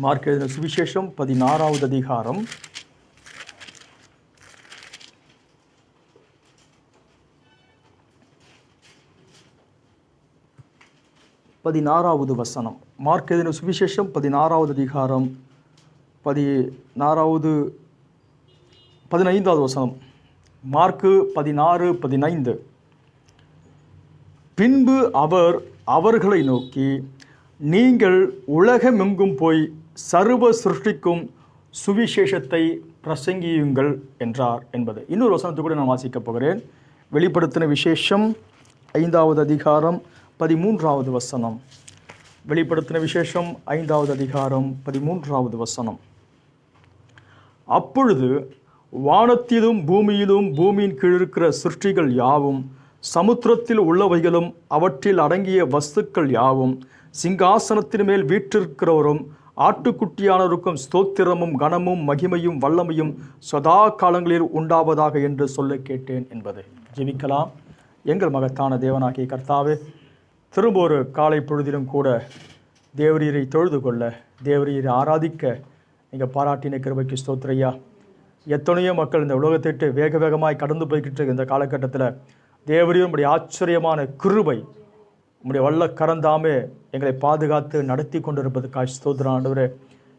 Mark எழுதின சுவிசேஷம் 16வது அதிகாரம் 16வது வசனம். மார்க் எழுதின சுவிசேஷம் 16வது அதிகாரம் 15வது வசனம். மார்க்கு 16:15. பின்பு அவர் அவர்களை நோக்கி, நீங்கள் உலகமெங்கும் போய் சர்வ சிருஷ்டிக்கும் சுவிசேஷத்தை பிரசங்கியுங்கள் என்றார் என்பது. இன்னொரு வசனத்தை கூட நான் வாசிக்கப் போகிறேன். வெளிப்படுத்தின விசேஷம் 5வது அதிகாரம் 13வது வசனம். வெளிப்படுத்தின விசேஷம் 5வது அதிகாரம் 13வது வசனம். அப்பொழுது வானத்திலும் பூமியிலும் பூமியின் கீழ் இருக்கிற சிருஷ்டிகள் யாவும், சமுத்திரத்தில் உள்ளவைகளும் அவற்றில் அடங்கிய வஸ்துக்கள் யாவும், சிங்காசனத்தின் மேல் வீற்றிருக்கிறவரும் ஆட்டுக்குட்டியானவருக்கும் ஸ்தோத்திரமும் கனமும் மகிமையும் வல்லமையும் சதா காலங்களில் உண்டாவதாக என்று சொல்ல கேட்டேன் என்பது. ஜெபிக்கலாம். எங்கள் மகத்தான தேவனாகிய கர்த்தாவே, திரும்ப ஒரு காலை பொழுதிலும் கூட தேவரீரை தொழுது கொள்ள, தேவரீரை ஆராதிக்க நீங்கள் பாராட்டின கிருபைக்கு ஸ்தோத்திரையா. எத்தனையோ மக்கள் இந்த உலகத்திட்டு வேக வேகமாய் கடந்து போய்கிட்டு இந்த காலகட்டத்தில் தேவரீர் உம்முடைய ஆச்சரியமான கிருபை, உம்முடைய வல்ல கரந்தாமே எங்களை பாதுகாத்து நடத்தி கொண்டிருப்பதுக்காக ஸ்தோத்திரம் ஆண்டவரே.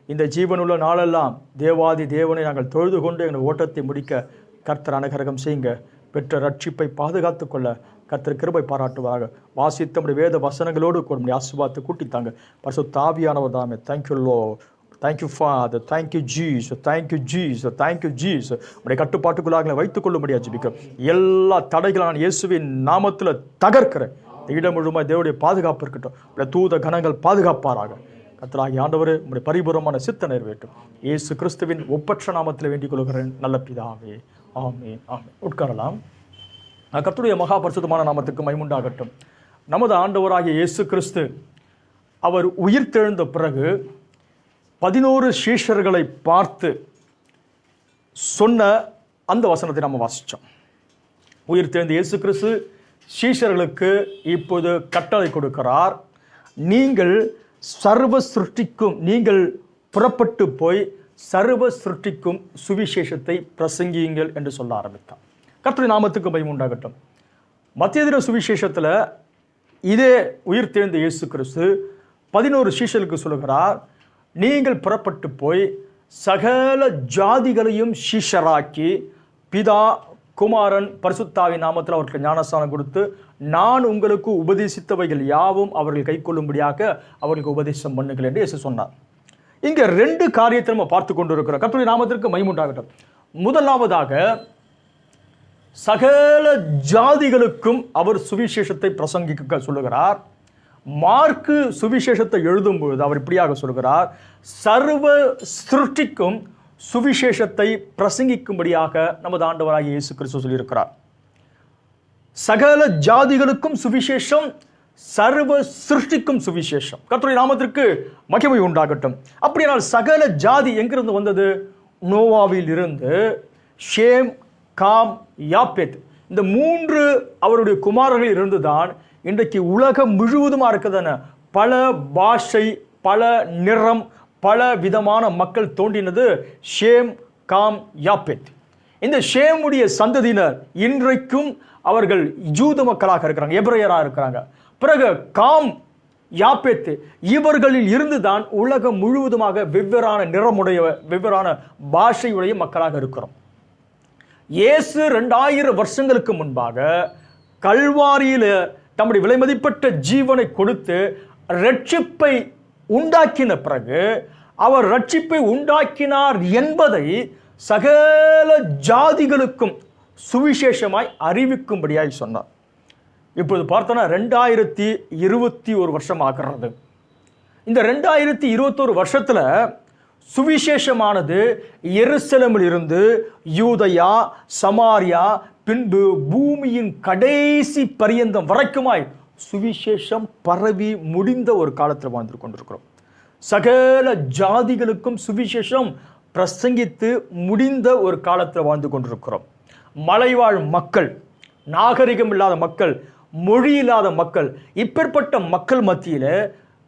இந்த ஜீவனுள்ள நாளெல்லாம் தேவாதி தேவனை நாங்கள் தொழுது கொண்டு எங்கள் ஓட்டத்தை முடிக்க கர்த்தர் அனுகிரகம் செய்யுங்க. பெற்ற ரட்சிப்பை பாதுகாத்து கொள்ள கர்த்தர் கிருபை பாராட்டுவாங்க. வாசித்த நம்முடைய வேத வசனங்களோடு நம்முடைய ஆசீர்வாதத்தை கூட்டித்தாங்க. பரிசுத்த ஆவியானவர் தாமே. Thank you Lord, thank you father, thank you Jesus, thank you Jesus, thank you Jesus. உடைய கட்டுப்பாட்டுக்குள்ளாக வைத்துக் கொள்ள முடியாது. ஜெபிக்கிறோம். எல்லா தடைகளை நான் இயேசுவின் நாமத்தில் தகர்க்கிறேன். இடம் முழுமை தேவனுடைய பாதுகாப்பு இருக்கட்டும். உடைய தூத கணங்கள் பாதுகாப்பாராக. கர்த்தராகிய ஆண்டவரே, உடைய பரிபூர்ணமான சித்த நிறைவேற்றும். இயேசு கிறிஸ்துவின் ஒப்பற்ற நாமத்தில் வேண்டிக் கொள்கிறேன் நல்ல பிதாவே. ஆமென், ஆமென். உட்காரலாம். கர்த்தருடைய மகா பரிசுத்தமான நாமத்துக்கு மகிமையுண்டாகட்டும். நமது ஆண்டவராகிய இயேசு கிறிஸ்து அவர் உயிர்த்தெழுந்த பிறகு 11 சீஷர்களை பார்த்து சொன்ன அந்த வசனத்தை நம்ம வாசித்தோம். உயிர்த்தெழுந்த இயேசு கிறிஸ்து சீஷர்களுக்கு இப்போது கட்டளை கொடுக்கிறார். நீங்கள் சர்வ சிருஷ்டிக்கும், நீங்கள் புறப்பட்டு போய் சர்வ சிருஷ்டிக்கும் சுவிசேஷத்தை பிரசங்கியுங்கள் என்று சொல்ல ஆரம்பித்தார். கர்த்தருடைய நாமத்துக்கு மகிமை உண்டாகட்டும். மத்தேயு சுவிசேஷத்தில் இதே உயிர்த்தெழுந்த இயேசு கிறிஸ்து 11 சீஷர்களுக்கு சொல்லுகிறார், நீங்கள் புறப்பட்டு போய் சகல ஜாதிகளையும் சீஷராக்கி பிதா குமாரன் பரிசுத்தாவின் நாமத்தில் அவர்களுக்கு ஞானஸ்நானம் கொடுத்து, நான் உங்களுக்கு உபதேசித்தவைகள் யாவும் அவர்கள் கை கொள்ளும்படியாக அவர்களுக்கு உபதேசம் பண்ணுங்கள் என்று இயேசு சொன்னார். இங்கே 2 காரியத்தை நம்ம பார்த்து கொண்டிருக்கிறோம். கர்த்தருடைய நாமத்திற்கு மகிமை உண்டாகட்டும். முதலாவதாக, சகல ஜாதிகளுக்கும் அவர் சுவிசேஷத்தை பிரசங்கிக்க சொல்லுகிறார். மார்க்கு சுவிசேஷத்தை எழுதும்பொழுது அவர் இப்படியாக சொல்கிறார், சர்வ சிருஷ்டிக்கும் சுவிசேஷத்தை பிரசங்கிக்கும்படியாக நமது ஆண்டவராகிய இயேசு கிறிஸ்து சொல்லியிருக்கிறார். சகல ஜாதிகளுக்கும் சுவிசேஷம், சர்வ சிருஷ்டிக்கும் சுவிசேஷம். கர்த்தருடைய நாமத்திற்கு மகிமை உண்டாகட்டும். அப்படியானால் சகல ஜாதி எங்கிருந்து வந்தது? நோவாவில் இருந்து ஷேம், காம், யாப்பேத், இந்த 3 அவருடைய குமாரர்கள் இருந்துதான் இன்றைக்கு உலகம் முழுவதுமாக இருக்குதான பல பாஷை, பல நிறம், பல விதமான மக்கள் தோன்றினது ஷேம், காம், யாப்பேத். இந்த ஷேமுடைய சந்ததியினர் இன்றைக்கும் அவர்கள் யூத மக்களாக இருக்கிறாங்க, எபிரேயராக இருக்கிறாங்க. பிறகு காம், யாப்பேத், இவர்களில் இருந்துதான் உலகம் முழுவதுமாக வெவ்வேறான நிறமுடைய, வெவ்வேறான பாஷையுடைய மக்களாக இருக்கிறோம். இயேசு 2000 வருஷங்களுக்கு முன்பாக கல்வாரியில தம்முடைய விலைமதிப்பட்ட ஜீவனை கொடுத்து ரட்சிப்பை உண்டாக்கின பிறகு, அவர் ரட்சிப்பை உண்டாக்கினார் என்பதை சகல ஜாதிகளுக்கும் சுவிசேஷமாய் அறிவிக்கும்படியாய் சொன்னார். இப்போது பார்த்தோன்னா 2021 வருஷம் ஆகிறது. இந்த 2021 வருஷத்தில் சுவிசேஷமானது எருசலேமில் இருந்து யூதயா, சமாரியா, பின்பு பூமியின் கடைசி பரியந்தம் வரைக்குமாய் சுவிசேஷம் பரவி முடிந்த ஒரு காலத்தில் வாழ்ந்து கொண்டிருக்கிறோம். சகல ஜாதிகளுக்கும் சுவிசேஷம் பிரசங்கித்து முடிந்த ஒரு காலத்தில் வாழ்ந்து கொண்டிருக்கிறோம். மலைவாழ் மக்கள், நாகரிகம் இல்லாத மக்கள், மொழி இல்லாத மக்கள், இப்பேற்பட்ட மக்கள் மத்தியில்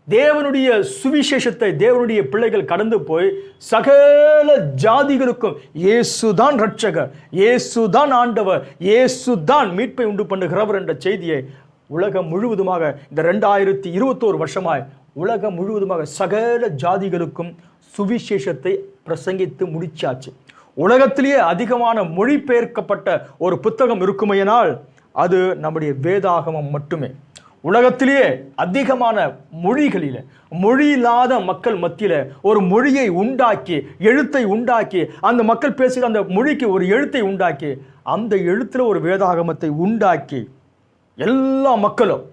தேவனுடைய சுவிசேஷத்தை தேவனுடைய பிள்ளைகள் கடந்து போய் சகல ஜாதிகளுக்கும் இயேசுதான் ரட்சகர், இயேசுதான் ஆண்டவர், இயேசுதான் மீட்பை உண்டு பண்ணுகிறவர் என்ற செய்தியை உலகம் முழுவதுமாக இந்த 2021 வருஷமாய் உலகம் முழுவதுமாக சகல ஜாதிகளுக்கும் சுவிசேஷத்தை பிரசங்கித்து முடிச்சாச்சு. உலகத்திலேயே அதிகமான மொழிபெயர்க்கப்பட்ட ஒரு புத்தகம் இருக்குமையினால் அது நம்முடைய வேதாகமம் மட்டுமே. உலகத்திலேயே அதிகமான மொழிகளில் மொழி இல்லாத மக்கள் மத்தியில் ஒரு மொழியை உண்டாக்கி, எழுத்தை உண்டாக்கி, அந்த மக்கள் பேசுகிற அந்த மொழிக்கு ஒரு எழுத்தை உண்டாக்கி, அந்த எழுத்தில் ஒரு வேதாகமத்தை உண்டாக்கி எல்லா மக்களும்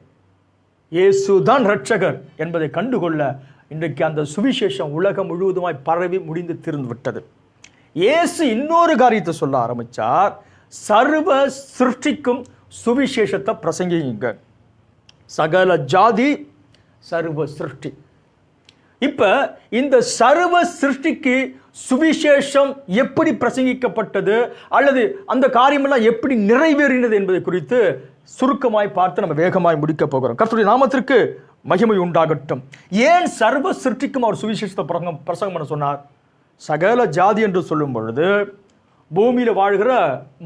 இயேசுதான் ரட்சகர் என்பதை கண்டுகொள்ள இன்றைக்கு அந்த சுவிசேஷம் உலகம் முழுவதுமாய் பரவி முடிந்து தீர்ந்து விட்டது. இயேசு இன்னொரு காரியத்தை சொல்ல ஆரம்பிச்சார், சர்வ சிருஷ்டிக்கும் சுவிசேஷத்தை பிரசங்கிங்க. சகல ஜாதி சர்வ சிருஷ்டி. இப்ப இந்த சர்வ சிருஷ்டிக்கு சுவிசேஷம் எப்படி பிரசங்கிக்கப்பட்டது அல்லது அந்த காரியமெல்லாம் எப்படி நிறைவேறினது என்பதை குறித்து சுருக்கமாய் பார்த்து நம்ம வேகமாய் முடிக்க போகிறோம். கர்த்தருடைய நாமத்திற்கு மகிமை உண்டாகட்டும். ஏன் சர்வ சிருஷ்டிக்கும் அவர் சுவிசேஷத்தை பிரசங்கம் பண்ண சொன்னார்? சகல ஜாதி என்று சொல்லும் பொழுது பூமியில் வாழ்கிற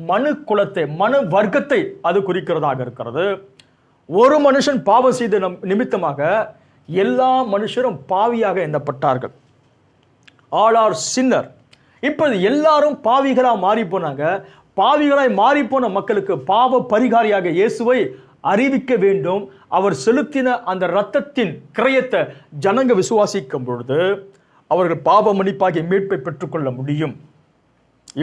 மனு குலத்தை, மனு வர்க்கத்தை அது குறிக்கிறதாக இருக்கிறது. ஒரு மனுஷன் பாவம் செய்த நிமித்தமாக எல்லா மனுஷரும் பாவியாக எண்ணப்பட்டார்கள். All R சின்னர். இப்பொழுது எல்லாரும் பாவிகளாக மாறி போனாங்க. பாவிகளாய் மாறிப்போன மக்களுக்கு பாவ பரிகாரியாக இயேசுவை அறிவிக்க வேண்டும். அவர் செலுத்தின அந்த இரத்தத்தின் கிரயத்தை ஜனங்க விசுவாசிக்கும் பொழுது அவர்கள் பாவ மன்னிப்பாகிய மீட்பை பெற்றுக்கொள்ள முடியும்.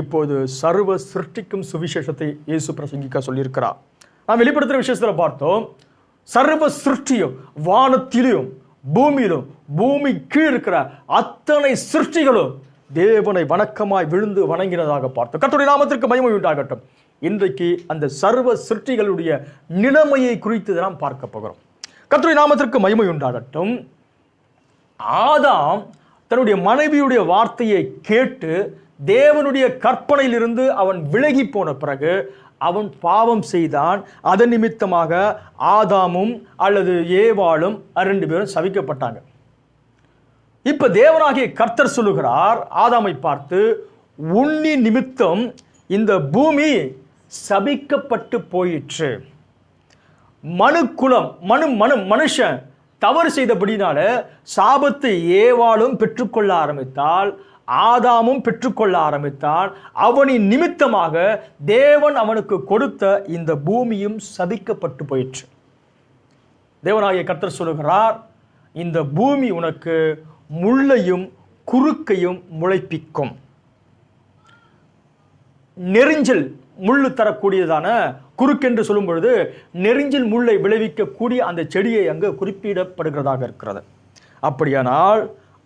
இப்போது சர்வ சிருஷ்டிக்கும் சுவிசேஷத்தை இயேசு பிரசங்கிக்க சொல்லியிருக்கிறார். நாம் வெளிப்படுத்துகிற விஷயத்தில் பார்த்தோம், சர்வ சிருஷ்டியும் வானத்திலும் பூமியிலும் பூமி கீழ் இருக்கிற அத்தனை சிருஷ்டிகளும் தேவனை வணக்கமாய் விழுந்து வணங்கினதாக பார்த்தோம். கர்த்தருடைய நாமத்திற்கு மகிமை உண்டாகட்டும். இன்றைக்கு அந்த சர்வ சிருஷ்டிகளுடைய நிலைமையை குறித்து நாம் பார்க்க போகிறோம். கர்த்தருடைய நாமத்திற்கு மகிமை உண்டாகட்டும். ஆதாம் தன்னுடைய மனைவியுடைய வார்த்தையை கேட்டு தேவனுடைய கற்பனையிலிருந்து அவன் விலகி போன பிறகு அவன் பாவம் செய்தான். அதன் நிமித்தமாக ஆதாமும் அல்லது ஏவாளும் 2 பேரும் சபிக்கப்பட்டாங்க. இப்ப தேவனாகிய கர்த்தர் சொல்லுகிறார் ஆதாமை பார்த்து, உன்னி நிமித்தம் இந்த பூமி சபிக்கப்பட்டு போயிற்று. மனுக்குலம் மனுஷன் தவறு செய்தபடினால சாபத்தை ஏவாளும் பெற்றுக்கொள்ள ஆரம்பித்தால், ஆதாமும் பெற்றுக்கொள்ள ஆரம்பித்தான். அவனின் நிமித்தமாக தேவன் அவனுக்கு கொடுத்த இந்த பூமியும் சபிக்கப்பட்டு போயிற்று. தேவனாகிய கர்த்தர் சொல்லுகிறார், இந்த பூமி உனக்கு முள்ளையும் குறுக்கையும் முளைப்பிக்கும். நெரிஞ்சில் முள்ளு தரக்கூடியதான குறுக்கென்று சொல்லும் பொழுது நெரிஞ்சில் முள்ளை விளைவிக்கக்கூடிய அந்த செடியை அங்கு குறிப்பிடப்படுகிறதாக இருக்கிறது. அப்படியானால்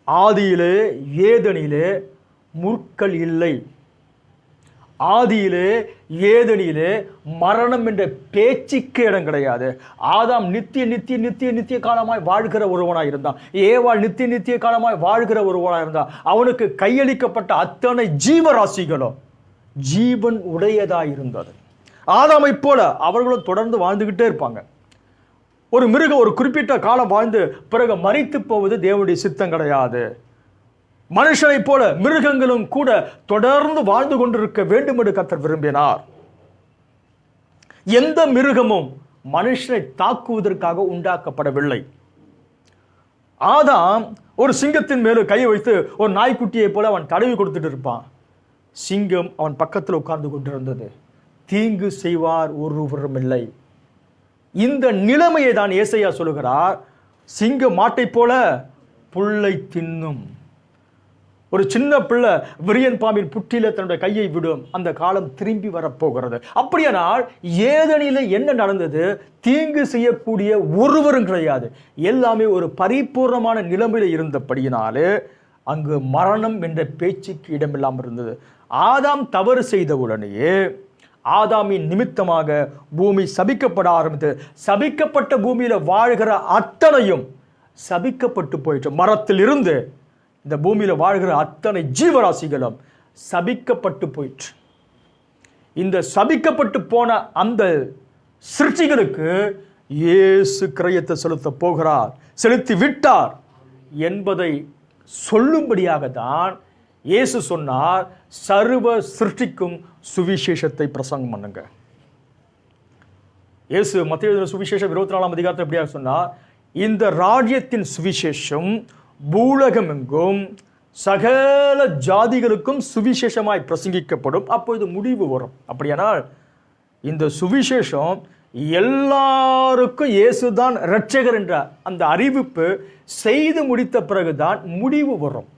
ஆதியிலே ஏதனிலே முற்கள் இல்லை. ஆதியிலே ஏதனிலே மரணம் என்ற பேச்சுக்கு இடம் கிடையாது. ஆதாம் நித்திய காலமாய் வாழ்கிற ஒருவனாய் இருந்தான். ஏவாள் நித்திய காலமாய் வாழ்கிற ஒருவனாய் இருந்தான். அவனுக்கு கையளிக்கப்பட்ட அத்தனை ஜீவராசிகளும் ஜீவன் உடையதாய் இருந்தது. ஆதாமை போல அவர்களும் தொடர்ந்து வாழ்ந்துகிட்டே இருப்பாங்க. ஒரு மிருகம் ஒரு குறிப்பிட்ட காலம் வாழ்ந்து பிறகு மரித்து போவது தேவனுடைய சித்தம் கிடையாது. மனுஷனை போல மிருகங்களும் கூட தொடர்ந்து வாழ்ந்து கொண்டிருக்க வேண்டும் என்று கர்த்தர் விரும்பினார். எந்த மிருகமும் மனுஷனை தாக்குவதற்காக உண்டாக்கப்படவில்லை. ஆதாம் ஒரு சிங்கத்தின் மேல கையை வைத்து ஒரு நாய்க்குட்டியை போல அவன் தடவி கொடுத்துட்டு இருப்பான். சிங்கம் அவன் பக்கத்தில் உட்கார்ந்து கொண்டிருந்தது. தீங்கு செய்வார் ஒருவரும் இல்லை. இந்த நிலைமையை தான் ஏசாயா சொல்லுகிறார், சிங்கம் மாட்டை போல புல்லை தின்னும். ஒரு சின்ன பிள்ளை விரியன் பாம்பின் புற்றில தன்னுடைய கையை விடும். அந்த காலம் திரும்பி வரப்போகிறது. அப்படியானால் ஏதனில என்ன நடந்தது? தீங்கு செய்யக்கூடிய ஒருவரும் கிடையாது. எல்லாமே ஒரு பரிபூர்ணமான நிலைமையில இருந்தபடியினாலே அங்கு மரணம் என்ற பேச்சுக்கு இடமில்லாமல் இருந்தது. ஆதாம் தவறு செய்த உடனேயே ஆதாமின் நிமித்தமாக பூமி சபிக்கப்பட ஆரம்பித்தது. சபிக்கப்பட்ட பூமியில வாழ்கிற அத்தனையும் சபிக்கப்பட்டு போயிற்று. மரத்தில் இருந்து இந்த பூமியில வாழ்கிற அத்தனை ஜீவராசிகளும் சபிக்கப்பட்டு போயிற்று. இந்த சபிக்கப்பட்டு போன அந்த சிருஷ்டிகளுக்கு இயேசு கிரயத்தை செலுத்த போகிறார், செலுத்தி விட்டார் என்பதை சொல்லும்படியாக தான் இயேசு சொன்னார், சர்வ சிருஷ்டிக்கும் சுவிசேஷத்தை பிரசங்கம் பண்ணுங்க. இயேசு மத்தேயு சுவிசேஷம் 24ஆம் அதிகாரத்தில் எப்படியாக சொன்னார், இந்த ராஜ்யத்தின் சுவிசேஷம் பூலகம் எங்கும் சகல ஜாதிகளுக்கும் சுவிசேஷமாய் பிரசங்கிக்கப்படும், அப்பொழுது முடிவு வரும். அப்படியானால் இந்த சுவிசேஷம் எல்லாருக்கும் இயேசுதான் இரட்சகர் என்ற அந்த அறிவிப்பு செய்து முடித்த பிறகுதான் முடிவு வரும்.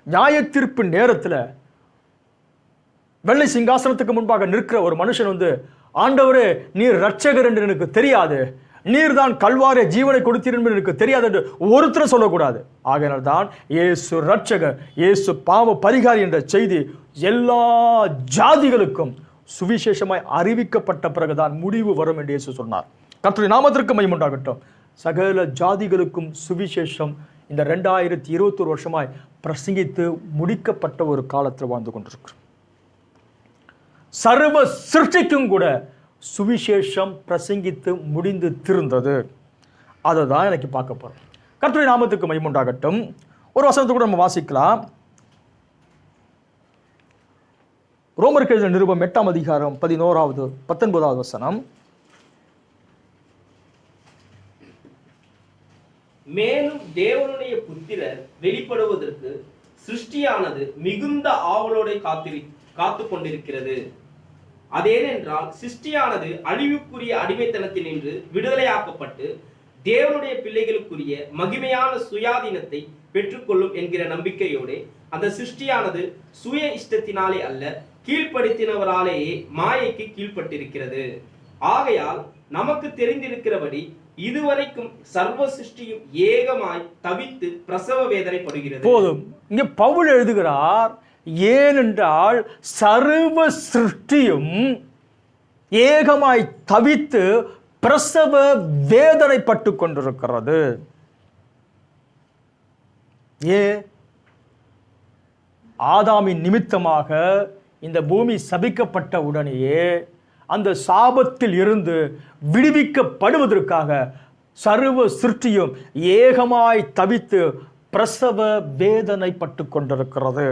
நியாய தீர்ப்பு நேரத்தில் வெள்ளை சிங்காசனத்துக்கு முன்பாக நிற்கிற ஒரு மனுஷன் ஆண்டவரே நீர் இரட்சகர் என்று எனக்கு தெரியாது, நீர் தான் கல்வாரே ஜீவனை கொடுத்தீர் என்று எனக்கு தெரியாது என்று ஒருத்தரும் சொல்லக்கூடாது. ஆகையினால் தான் இயேசு இரட்சகர், இயேசு பாவ பரிகாரி என்ற செய்தி எல்லா ஜாதிகளுக்கும் சுவிசேஷமாய் அறிவிக்கப்பட்ட பிறகுதான் முடிவு வரும் என்று இயேசு சொன்னார். கர்த்தருடைய நாமத்திற்கு மகிமை உண்டாகட்டும். சகல ஜாதிகளுக்கும் சுவிசேஷம் இந்த 2021 வருஷமாய் பிரசங்கித்து முடிக்கப்பட்ட ஒரு காலத்தில் வாழ்ந்து கொண்டிருக்கிறோம். சர்வ சிருஷ்டிக்கும் கூட சுவிசேஷம் பிரசங்கித்து முடிந்து திருந்தது. அதை தான் எனக்கு பார்க்க போறோம். கர்த்தருடைய நாமத்துக்கு மகிமை உண்டாகட்டும். ஒரு வசனத்தை கூட நம்ம வாசிக்கலாம். ரோமருக்கு எழுதின நிருபம் 8ஆம் அதிகாரம் 11வது 19வது வசனம். மேலும் தேவனுடைய புத்திரர் வெளிப்படுவதற்கு சிருஷ்டியானது மிகுந்த ஆவலோடு காத்து கொண்டிருக்கிறது. அதேனென்றால் சிருஷ்டியானது அழிவுக்குரிய அடிமைத்தனத்தினின்று விடுதலையாக்கப்பட்டு தேவனுடைய பிள்ளைகளுக்குரிய மகிமையான சுயாதீனத்தை பெற்றுக்கொள்ளும் என்கிற நம்பிக்கையோடு அந்த சிருஷ்டியானது சுய இஷ்டத்தினாலே அல்ல, கீழ்ப்படுத்தினவராலேயே மாயைக்கு கீழ்ப்பட்டிருக்கிறது. ஆகையால் நமக்கு தெரிந்திருக்கிறபடி இதுவரைக்கும் சர்வ சிருஷ்டியும் ஏகமாய் தவித்து பிரசவ வேதனைப்படுகிறது. போதும். இங்கே பவுல் எழுதுகிறார், ஏனென்றால் சர்வ சிருஷ்டியும் ஏகமாய் தவித்து பிரசவ வேதனைப்பட்டு கொண்டிருக்கிறது. ஆதாமின் நிமித்தமாக இந்த பூமி சபிக்கப்பட்ட உடனேயே அந்த சாபத்தில் இருந்து விடுவிக்கப்படுவதற்காக சர்வ சிருஷ்டியும் ஏகமாய் தவித்து பிரசவ வேதனைப்பட்டு கொண்டிருக்கிறது.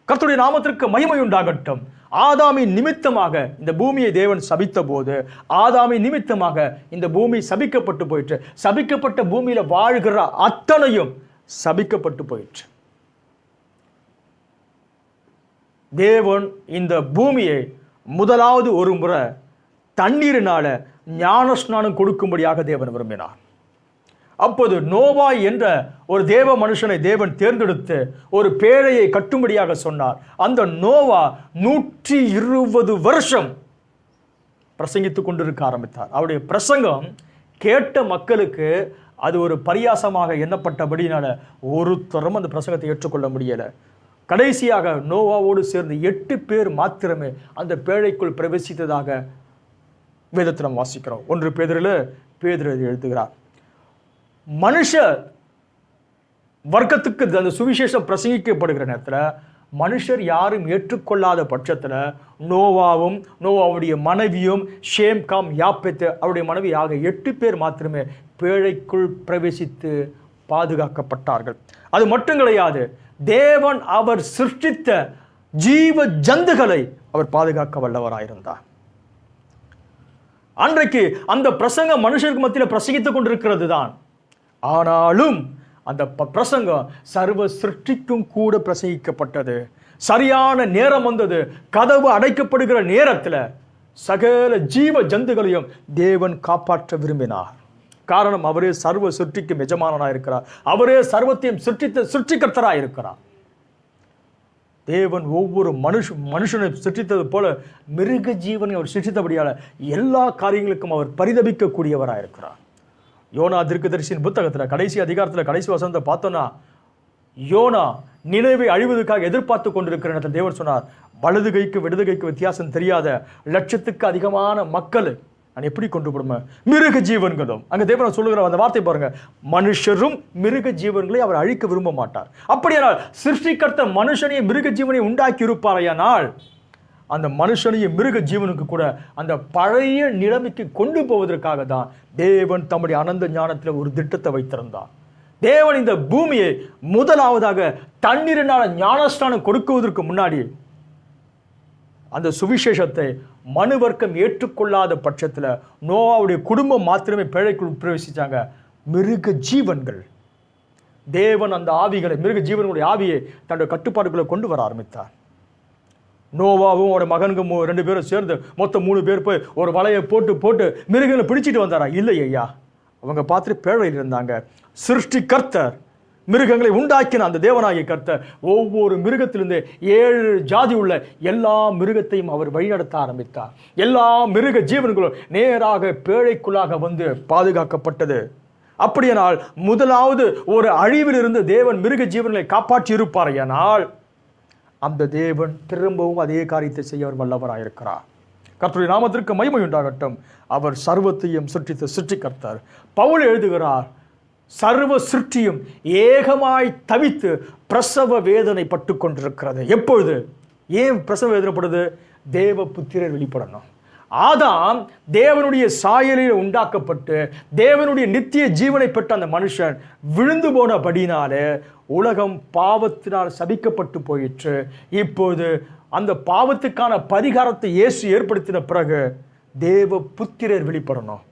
கர்த்தருடைய நாமத்திற்கு மகிமை உண்டாகட்டும். ஆதாமின் நிமித்தமாக இந்த பூமியை தேவன் சபித்த போது ஆதாமின் நிமித்தமாக இந்த பூமி சபிக்கப்பட்டு போயிற்று. சபிக்கப்பட்ட பூமியில வாழ்கிற அத்தனையும் சபிக்கப்பட்டு போயிற்று. தேவன் இந்த பூமியை முதலாவது ஒரு முறை தண்ணீரினால ஞானஸ்நானம் கொடுக்கும்படியாக தேவன் விரும்பினார். அப்போது நோவா என்ற ஒரு தேவ மனுஷனை தேவன் தேர்ந்தெடுத்து ஒரு பேழையை கட்டும்படியாக சொன்னார். அந்த நோவா 120 வருஷம் பிரசங்கித்துக் கொண்டிருக்க ஆரம்பித்தார். அவருடைய பிரசங்கம் கேட்ட மக்களுக்கு அது ஒரு பரியாசமாக எண்ணப்பட்டபடினால ஒருத்தரும் அந்த பிரசங்கத்தை ஏற்றுக்கொள்ள முடியல. கடைசியாக நோவாவோடு சேர்ந்து 8 பேர் மாத்திரமே அந்த பேழைக்குள் பிரவேசித்ததாக வேதத்தில் நாம் வாசிக்கிறோம். 1 பேதுரு எழுதுகிறார், மனுஷ வர்க்கத்துக்கு அந்த சுவிசேஷம் பிரசங்கிக்கப்படுகிற நேரத்தில் மனுஷர் யாரும் ஏற்றுக்கொள்ளாத பட்சத்தில் நோவாவும் நோவாவுடைய மனைவியும் ஷேம் காம் யாப்பெத்து அவருடைய மனைவி ஆக 8 பேர் மாத்திரமே பேழைக்குள் பிரவேசித்து பாதுகாக்கப்பட்டார்கள். அது மட்டும் கிடையாது, தேவன் அவர் சிருஷ்டித்த ஜீவ ஜந்துகளை அவர் பாதுகாக்க வல்லவராயிருந்தார். அன்றைக்கு அந்த பிரசங்கம் மனுஷருக்கு மத்தியில் பிரசங்கித்துக் கொண்டிருக்கிறது தான். ஆனாலும் அந்த பிரசங்கம் சர்வ சிருஷ்டிக்கும் கூட பிரசங்கிக்கப்பட்டது. சரியான நேரம் வந்தது. கதவு அடைக்கப்படுகிற நேரத்தில் சகல ஜீவ ஜந்துகளையும் தேவன் காப்பாற்ற விரும்பினார். காரணம், அவரே சர்வ சிருஷ்டிக்கும் எஜமானனாக இருக்கிறார். அவரே சர்வத்தையும் சிருஷ்டிகர்த்தராக இருக்கிறார். தேவன் ஒவ்வொரு மனுஷனை சிருஷ்டித்தது போல மிருக ஜீவனை அவர் சிருஷ்டித்தபடியால எல்லா காரியங்களுக்கும் அவர் பரிதபிக்கக்கூடியவராக இருக்கிறார். யோனா தீர்க்கதரிசியின் புத்தகத்தில் கடைசி அதிகாரத்தில் கடைசி வசனத்தை பார்த்தோன்னா, யோனா நினைவை அழிவதற்காக எதிர்பார்த்து கொண்டிருக்கிற இடத்துல தேவன் சொன்னார், வலது கைக்கு இடது கைக்கு வித்தியாசம் தெரியாத லட்சத்துக்கு அதிகமான மக்கள் நான் எப்படி கொண்டு போடுவேன், மிருக ஜீவன்களும். அங்கே தேவன் சொல்லுகிற அந்த வார்த்தை பாருங்க, மனுஷரும் மிருக ஜீவன்களை அவர் அழிக்க விரும்ப மாட்டார். அப்படியானால் சிருஷ்டிகர்த்த மனுஷனையும் மிருக ஜீவனை உண்டாக்கி இருப்பாரையானால் அந்த மனுஷனையும் மிருக ஜீவனுக்கு கூட அந்த பழைய நிலைமைக்கு கொண்டு போவதற்காக தான் தேவன் தம்முடைய அனந்த ஞானத்தில் ஒரு திட்டத்தை வைத்திருந்தார். தேவன் இந்த பூமியை முதலாவதாக தண்ணீரினால ஞானஸ்நானம் கொடுக்குவதற்கு முன்னாடி அந்த சுவிசேஷத்தை மனுவர்க்கம் ஏற்றுக்கொள்ளாத பட்சத்தில் நோவாவுடைய குடும்பம் மாத்திரமே பேழைக்குள் பிரவேசிச்சாங்க. மிருக ஜீவன்கள், தேவன் அந்த ஆவிகளை, மிருக ஜீவனுடைய ஆவியை தன்னுடைய கட்டுப்பாடுகளை கொண்டு வர ஆரம்பித்தார். நோவாவும் அவரோட மகனுக்கு 2 பேரும் சேர்ந்து மொத்தம் 3 பேர் போய் ஒரு வலையை போட்டு மிருகங்களை பிடிச்சிட்டு வந்தாரா? இல்லை ஐயா, அவங்க பார்த்துட்டு பேழையில் இருந்தாங்க. சிருஷ்டி கர்த்தர், மிருகங்களை உண்டாக்கின அந்த தேவனாகிய கர்த்தர் ஒவ்வொரு மிருகத்திலிருந்து 7 ஜாதி உள்ள எல்லா மிருகத்தையும் அவர் வழிநடத்த ஆரம்பித்தார். எல்லா மிருக ஜீவன்களும் நேராக பேழைக்குள்ளாக வந்து பாதுகாக்கப்பட்டது. அப்படியானால் முதலாவது ஒரு அழிவிலிருந்து தேவன் மிருக ஜீவன்களை காப்பாற்றி இருப்பார். ஆனால் அந்த தேவன் திரும்பவும் அதே காரியத்தை செய்ய அவர் வல்லவராயிருக்கிறார். கர்த்தருடைய நாமத்திற்கு மகிமை உண்டாகட்டும். அவர் சர்வத்தையும் சிருஷ்டித்த சிருஷ்டிகர்த்தர். பவுல் எழுதுகிறார், சர்வ சிருஷ்டியும் ஏகமாய் தவித்து பிரசவ வேதனை பட்டு கொண்டிருக்கிறது. எப்பொழுது? ஏன் பிரசவ வேதனைப்படுது? தேவ புத்திரர் வெளிப்படணும். ஆதாம் தேவனுடைய சாயலில் உண்டாக்கப்பட்டு தேவனுடைய நித்திய ஜீவனை பெற்ற அந்த மனுஷன் விழுந்து போனபடினாலே உலகம் பாவத்தினால் சபிக்கப்பட்டு போயிற்று. இப்போது அந்த பாவத்துக்கான பரிகாரத்தை இயேசு ஏற்படுத்தின பிறகு தேவ புத்திரர் வெளிப்படணும்.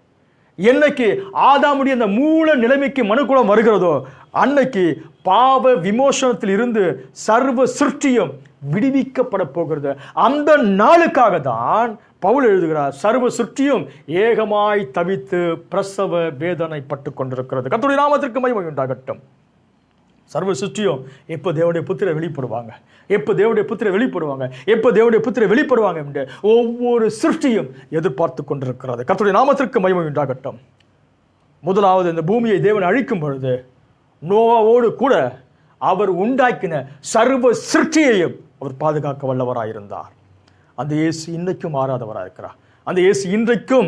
என்னைக்கு ஆதாமுடைய அந்த மூல நிலைமைக்கு மனுக்குலம் வருகிறதோ அன்னைக்கு பாவ விமோசனத்தில் இருந்து சர்வ சிருஷ்டியும் விடுவிக்கப்பட போகிறது. அந்த நாளுக்காக தான் பவுல் எழுதுகிறார், சர்வ சிருஷ்டியும் ஏகமாய் தவித்து பிரசவ வேதனை பட்டு கொண்டிருக்கிறது. கர்த்தருடைய நாமத்திற்கு மகிமை உண்டாகட்டும். சர்வ சிருஷ்டியும் எப்போ தேவனுடைய புத்திர வெளிப்படுவாங்க, எப்போ தேவனுடைய புத்திர வெளிப்படுவாங்க, எப்போ தேவனுடைய புத்திர வெளிப்படுவாங்க என்று ஒவ்வொரு சிருஷ்டியும் எதிர்பார்த்து கொண்டிருக்கிறது. கர்த்தருடைய நாமத்திற்கு மகிமை உண்டாகட்டும். முதலாவது இந்த பூமியை தேவன் அழிக்கும் பொழுது நோவாவோடு கூட அவர் உண்டாக்கின சர்வ சிருஷ்டியையும் அவர் பாதுகாக்க வல்லவராயிருந்தார். அந்த இயேசு இன்றைக்கும் மாறாதவராக இருக்கிறார். அந்த இயேசு இன்றைக்கும்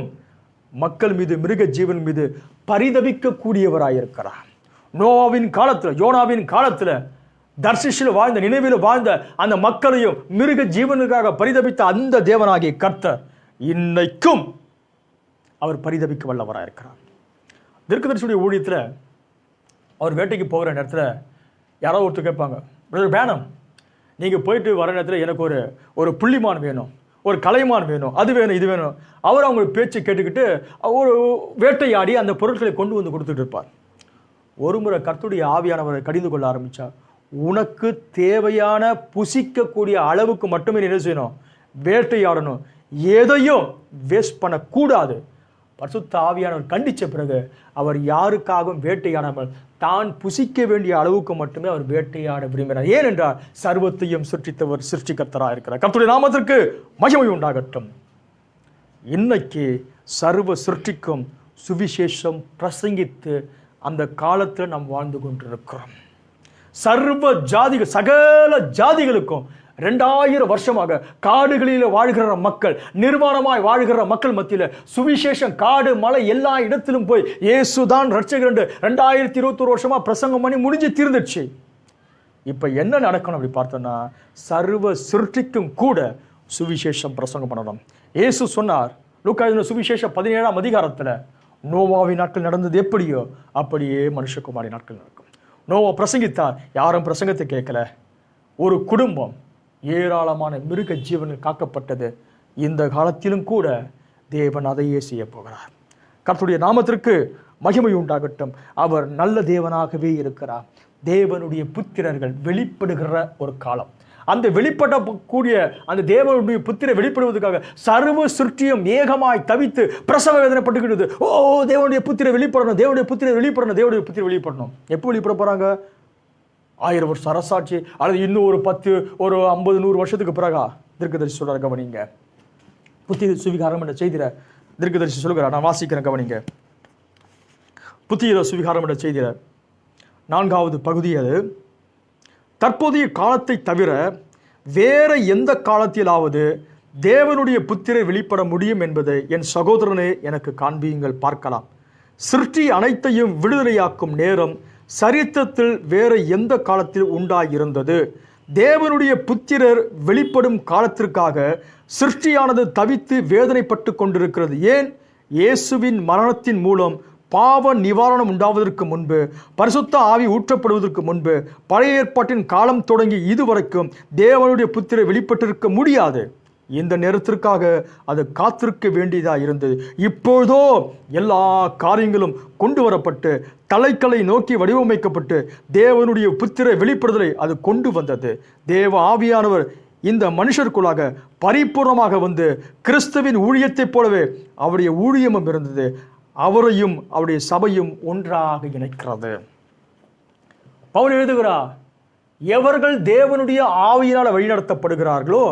மக்கள் மீது, மிருக ஜீவன் மீது பரிதபிக்கக்கூடியவராயிருக்கிறார். நோவாவின் காலத்தில், யோனாவின் காலத்தில் தர்சிஷில் வாழ்ந்த, நினைவில் வாழ்ந்த அந்த மக்களையும் மிருக ஜீவனுக்காக பரிதபித்த அந்த தேவனாகிய கர்த்தர் இன்னைக்கும் அவர் பரிதபிக்க வல்லவராக இருக்கிறார். தீர்க்கதரிசியுடைய ஊழியத்தில் அவர் வேட்டைக்கு போகிற நேரத்தில் யாராவது ஒருத்தர் கேட்பாங்க, பிரதர் பேனம், நீங்கள் போயிட்டு வர நேரத்தில் எனக்கு ஒரு புள்ளிமான் வேணும், ஒரு கலைமான் வேணும், அது வேணும், இது வேணும். அவர் அவங்க பேச்சை கேட்டுக்கிட்டு ஒரு வேட்டையாடி அந்த பொருட்களை கொண்டு வந்து கொடுத்துட்டு இருப்பார். ஒரு முறை கர்த்தருடைய ஆவியானவரை கடிந்து கொள்ள ஆரம்பித்தார். உனக்கு தேவையான புசிக்கக்கூடிய அளவுக்கு மட்டுமே என்ன செய்யணும்? வேட்டையாடணும். எதையும் வேஸ்ட் பண்ணக்கூடாது. பரிசுத்த ஆவியானவர் கண்டித்த பிறகு அவர் யாருக்காகவும் வேட்டையாடாமல் தான் புசிக்க வேண்டிய அளவுக்கு மட்டுமே அவர் வேட்டையாட விரும்பினார். ஏனென்றால் சர்வத்தையும் சிருஷ்டித்தவர் சிருஷ்டிகர்த்தராக இருக்கிறார். கர்த்தருடைய நாமத்திற்கு மகிமை உண்டாகட்டும். இன்னைக்கு சர்வ சிருஷ்டிக்கும் சுவிசேஷம் பிரசங்கித்து அந்த காலத்தில் நாம் வாழ்ந்து கொண்டிருக்கிறோம். சர்வ ஜாதிகள், சகல ஜாதிகளுக்கும் 2000 வருஷமாக காடுகளில் வாழ்கிற மக்கள், நிர்வாணமாய் வாழ்கிற மக்கள் மத்தியில் சுவிசேஷம் காடு மலை எல்லா இடத்திலும் போய் இயேசுதான் ரட்சகர் 2021 வருஷமா பிரசங்கம் பண்ணி முடிஞ்சு தீர்ந்துச்சு. இப்போ என்ன நடக்கணும் அப்படி பார்த்தோன்னா, சர்வ சிருஷ்டிக்கும் கூட சுவிசேஷம் பிரசங்கம் பண்ணணும். இயேசு சொன்னார், லூக்கா எழுதின சுவிசேஷம் 17ஆம் அதிகாரத்தில், நோவாவின் நாட்கள் நடந்தது எப்படியோ அப்படியே மனுஷகுமாரி நாட்கள் நடக்கும். நோவா பிரசங்கித்தார், யாரும் பிரசங்கத்தை கேட்கல. ஒரு குடும்பம், ஏராளமான மிருக ஜீவன்கள் காக்கப்பட்டது. இந்த காலத்திலும் கூட தேவன் அதையே செய்ய போகிறார். கர்த்தருடைய நாமத்திற்கு மகிமை உண்டாகட்டும். அவர் நல்ல தேவனாகவே இருக்கிறார். தேவனுடைய புத்திரர்கள் வெளிப்படுகிற ஒரு காலம். அந்த வெளிப்படக்கூடிய அந்த தேவனுடைய புத்திரை வெளிப்படுவதற்காக சர்வ சிருஷ்டியும் ஏகமாய் தவித்து பிரசவ வேதனைப்பட்டுக்கிட்டு, ஓ தேவனுடைய புத்திரை வெளிப்படணும், தேவனுடைய புத்திரை வெளிப்படணும், தேவனுடைய புத்திரை வெளிப்படணும். எப்போ வெளிப்பட போறாங்க? 1000 வருஷம் அரசாட்சி அல்லது இன்னும் ஒரு 10, ஒரு 50, 100 வருஷத்துக்கு பிறகா? தீர்க்கதரிசி சொல்றாரு, கவனிங்க. புத்திர சுவிகாரம் என்ற செய்தியில தீர்க்கதரிசி சொல்கிறார், நான் வாசிக்கிறேன், கவனிங்க. புத்திர சுவிகாரம் என்ற செய்தியில 4வது பகுதி, அது தற்போதைய காலத்தை தவிர வேற எந்த காலத்திலாவது தேவனுடைய புத்திரை வெளிப்பட முடியும் என்பதை என் சகோதரனே எனக்கு காண்பியுங்கள், பார்க்கலாம். சிருஷ்டி அனைத்தையும் விடுதலையாக்கும் நேரம் சரித்திரத்தில் வேற எந்த காலத்தில் உண்டாயிருந்தது? தேவனுடைய புத்திரர் வெளிப்படும் காலத்திற்காக சிருஷ்டியானது தவித்து வேதனைப்பட்டு கொண்டிருக்கிறது. ஏன்? இயேசுவின் மரணத்தின் மூலம் பாவ நிவாரணம் உண்டாவதற்கு முன்பு, பரிசுத்த ஆவி ஊற்றப்படுவதற்கு முன்பு, பழைய ஏற்பாட்டின் காலம் தொடங்கி இதுவரைக்கும் தேவனுடைய புத்திரர் வெளிப்பட்டிருக்க முடியாது. இந்த நேரத்திற்காக அது காத்திருக்க வேண்டியதாக இருந்தது. இப்பொழுதோ எல்லா காரியங்களும் கொண்டு வரப்பட்டு தலைக்களை நோக்கி வடிவமைக்கப்பட்டு தேவனுடைய புத்திர வெளிப்படுதலை அது கொண்டு வந்தது. தேவ ஆவியானவர் இந்த மனுஷருக்குள்ளாக பரிபூர்ணமாக வந்து கிறிஸ்துவின் ஊழியத்தைப் போலவே அவருடைய ஊழியமும் இருந்தது. அவரையும் அவருடைய சபையும் ஒன்றாக இணைக்கிறது. பவுல் எழுதுகிறார், எவர்கள் தேவனுடைய ஆவியினால் வழிநடத்தப்படுகிறார்களோ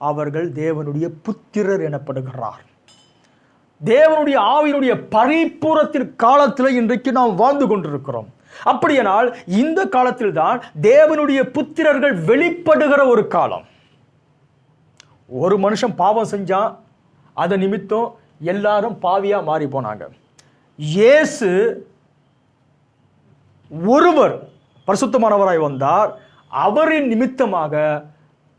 அவர்கள் தேவனுடைய புத்திரர் எனப்படுகிறார். தேவனுடைய ஆவியினுடைய பரிபூரத்தின் காலத்தில் இன்றைக்கு நாம் வாழ்ந்து கொண்டிருக்கிறோம். அப்படியானால் இந்த காலத்தில் தான் தேவனுடைய புத்திரர்கள் வெளிப்படுகிற ஒரு காலம். ஒரு மனுஷன் பாவம் செஞ்சான், அதை நிமித்தம் எல்லாரும் பாவியா மாறி போனாங்க. இயேசு ஒருவர் பரிசுத்தமானவராய் வந்தார். அவரின் நிமித்தமாக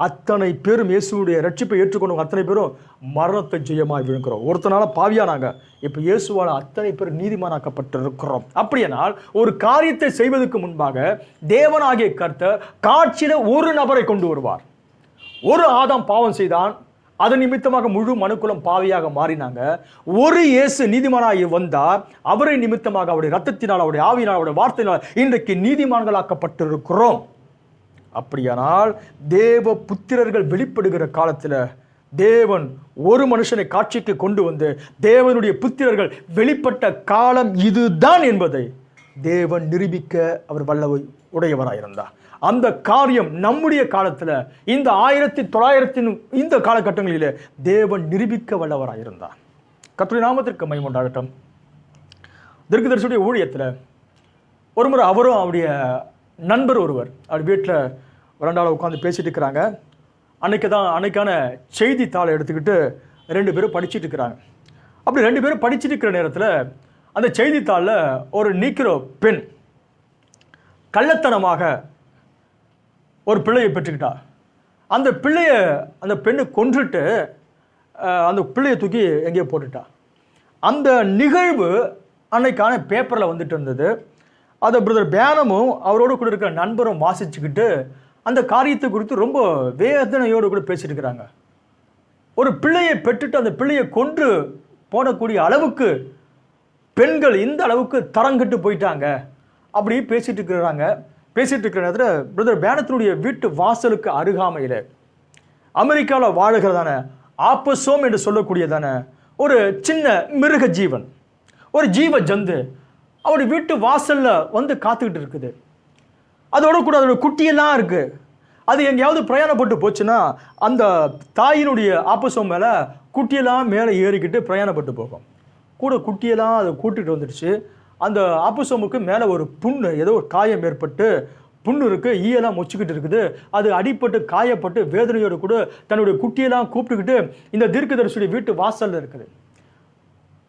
அத்தனை பேரும் இயேசுடைய ரட்சிப்பை ஏற்றுக்கொண்டவங்க அத்தனை பேரும் மரணத்தை ஜெயமாக விழுக்கிறோம். ஒருத்தனால பாவியானாங்க, இப்போ இயேசுவால் அத்தனை பேர் நீதிமானாக்கப்பட்டிருக்கிறோம். அப்படியானால் ஒரு காரியத்தை செய்வதற்கு முன்பாக தேவனாகிய கர்த்தர் காட்சியில ஒரு நபரை கொண்டு வருவார். ஒரு ஆதாம் பாவம் செய்தான், அதன் நிமித்தமாக முழு மனுக்குலம் பாவியாக மாறினாங்க. ஒரு இயேசு நீதிமானாகி வந்தார், அவரை நிமித்தமாக அவருடைய ரத்தத்தினால், அவருடைய ஆவியினால், அவருடைய வார்த்தையினால் இன்றைக்கு நீதிமான்களாக்கப்பட்டிருக்கிறோம். அப்படியானால் தேவ புத்திரர்கள் வெளிப்படுகிற காலத்தில் தேவன் ஒரு மனுஷனை காட்சிக்கு கொண்டு வந்து தேவனுடைய புத்திரர்கள் வெளிப்பட்ட காலம் இதுதான் என்பதை தேவன் நிரூபிக்க அவர் வல்லமை உடையவராயிருந்தார். அந்த காரியம் நம்முடைய காலத்தில் இந்த 1900 இந்த காலகட்டங்களிலே தேவன் நிரூபிக்க வல்லவராயிருந்தார். கர்த்தருடைய நாமத்திற்கு மகிமை உண்டாகட்டும். தீர்க்கதரிசியுடைய ஊழியத்தில் ஒரு முறை அவரும் அவருடைய நண்பர் ஒருவர் அவர் வீட்டில் வராண்டாவில் உட்காந்து பேசிட்டு இருக்கிறாங்க. அன்னைக்கான செய்தித்தாளை எடுத்துக்கிட்டு 2 பேரும் படிச்சுட்டு இருக்கிறாங்க. அப்படி 2 பேரும் படிச்சுட்டு இருக்கிற நேரத்தில் அந்த செய்தித்தாளில் ஒரு நீக்கிரோ பெண் கள்ளத்தனமாக ஒரு பிள்ளையை பெற்றுக்கிட்டா. அந்த பெண்ணை கொன்றுட்டு அந்த பிள்ளையை தூக்கி எங்கேயோ போட்டுட்டா. அந்த நிகழ்வு அன்னைக்கான பேப்பரில் வந்துட்டு இருந்தது. அதை பிரதர் பேனமும் அவரோடு கூட இருக்கிற நண்பரும் வாசிச்சுக்கிட்டு அந்த காரியத்தை குறித்து ரொம்ப வேதனையோடு கூட பேசிட்டு இருக்கிறாங்க. ஒரு பிள்ளையை பெற்றுட்டு அந்த பிள்ளையை கொன்று போடக்கூடிய அளவுக்கு பெண்கள் இந்த அளவுக்கு தரங்கட்டு போயிட்டாங்க அப்படி பேசிட்டு இருக்கிற நேரத்தில் பிரதர் பேனத்தினுடைய வீட்டு வாசலுக்கு அருகாமையில் அமெரிக்காவில் வாழுகிறதான ஆப்பசோம் என்று சொல்லக்கூடியதான ஒரு சின்ன மிருக ஜீவன், ஒரு ஜீவ ஜந்து அவருடைய வீட்டு வாசல்ல வந்து காத்துக்கிட்டு இருக்குது. அதோட கூட அதோட குட்டியெல்லாம் இருக்கு. அது எங்கேயாவது பிரயாணப்பட்டு போச்சுன்னா அந்த தாயினுடைய ஆப்பசோம் மேலே குட்டியெல்லாம் மேலே ஏறிக்கிட்டு பிரயாணப்பட்டு போகும். கூட குட்டியெல்லாம் அதை கூட்டிகிட்டு வந்துடுச்சு. அந்த ஆப்பசோமுக்கு மேலே ஒரு புண்ணு, ஏதோ ஒரு காயம் ஏற்பட்டு புண்ணு இருக்குது, ஈயெல்லாம் மொச்சிக்கிட்டு இருக்குது. அது அடிப்பட்டு காயப்பட்டு வேதனையோடு கூட தன்னுடைய குட்டியெல்லாம் கூப்பிட்டுக்கிட்டு இந்த தீர்க்கதரிசியுடைய வீட்டு வாசலில் இருக்குது.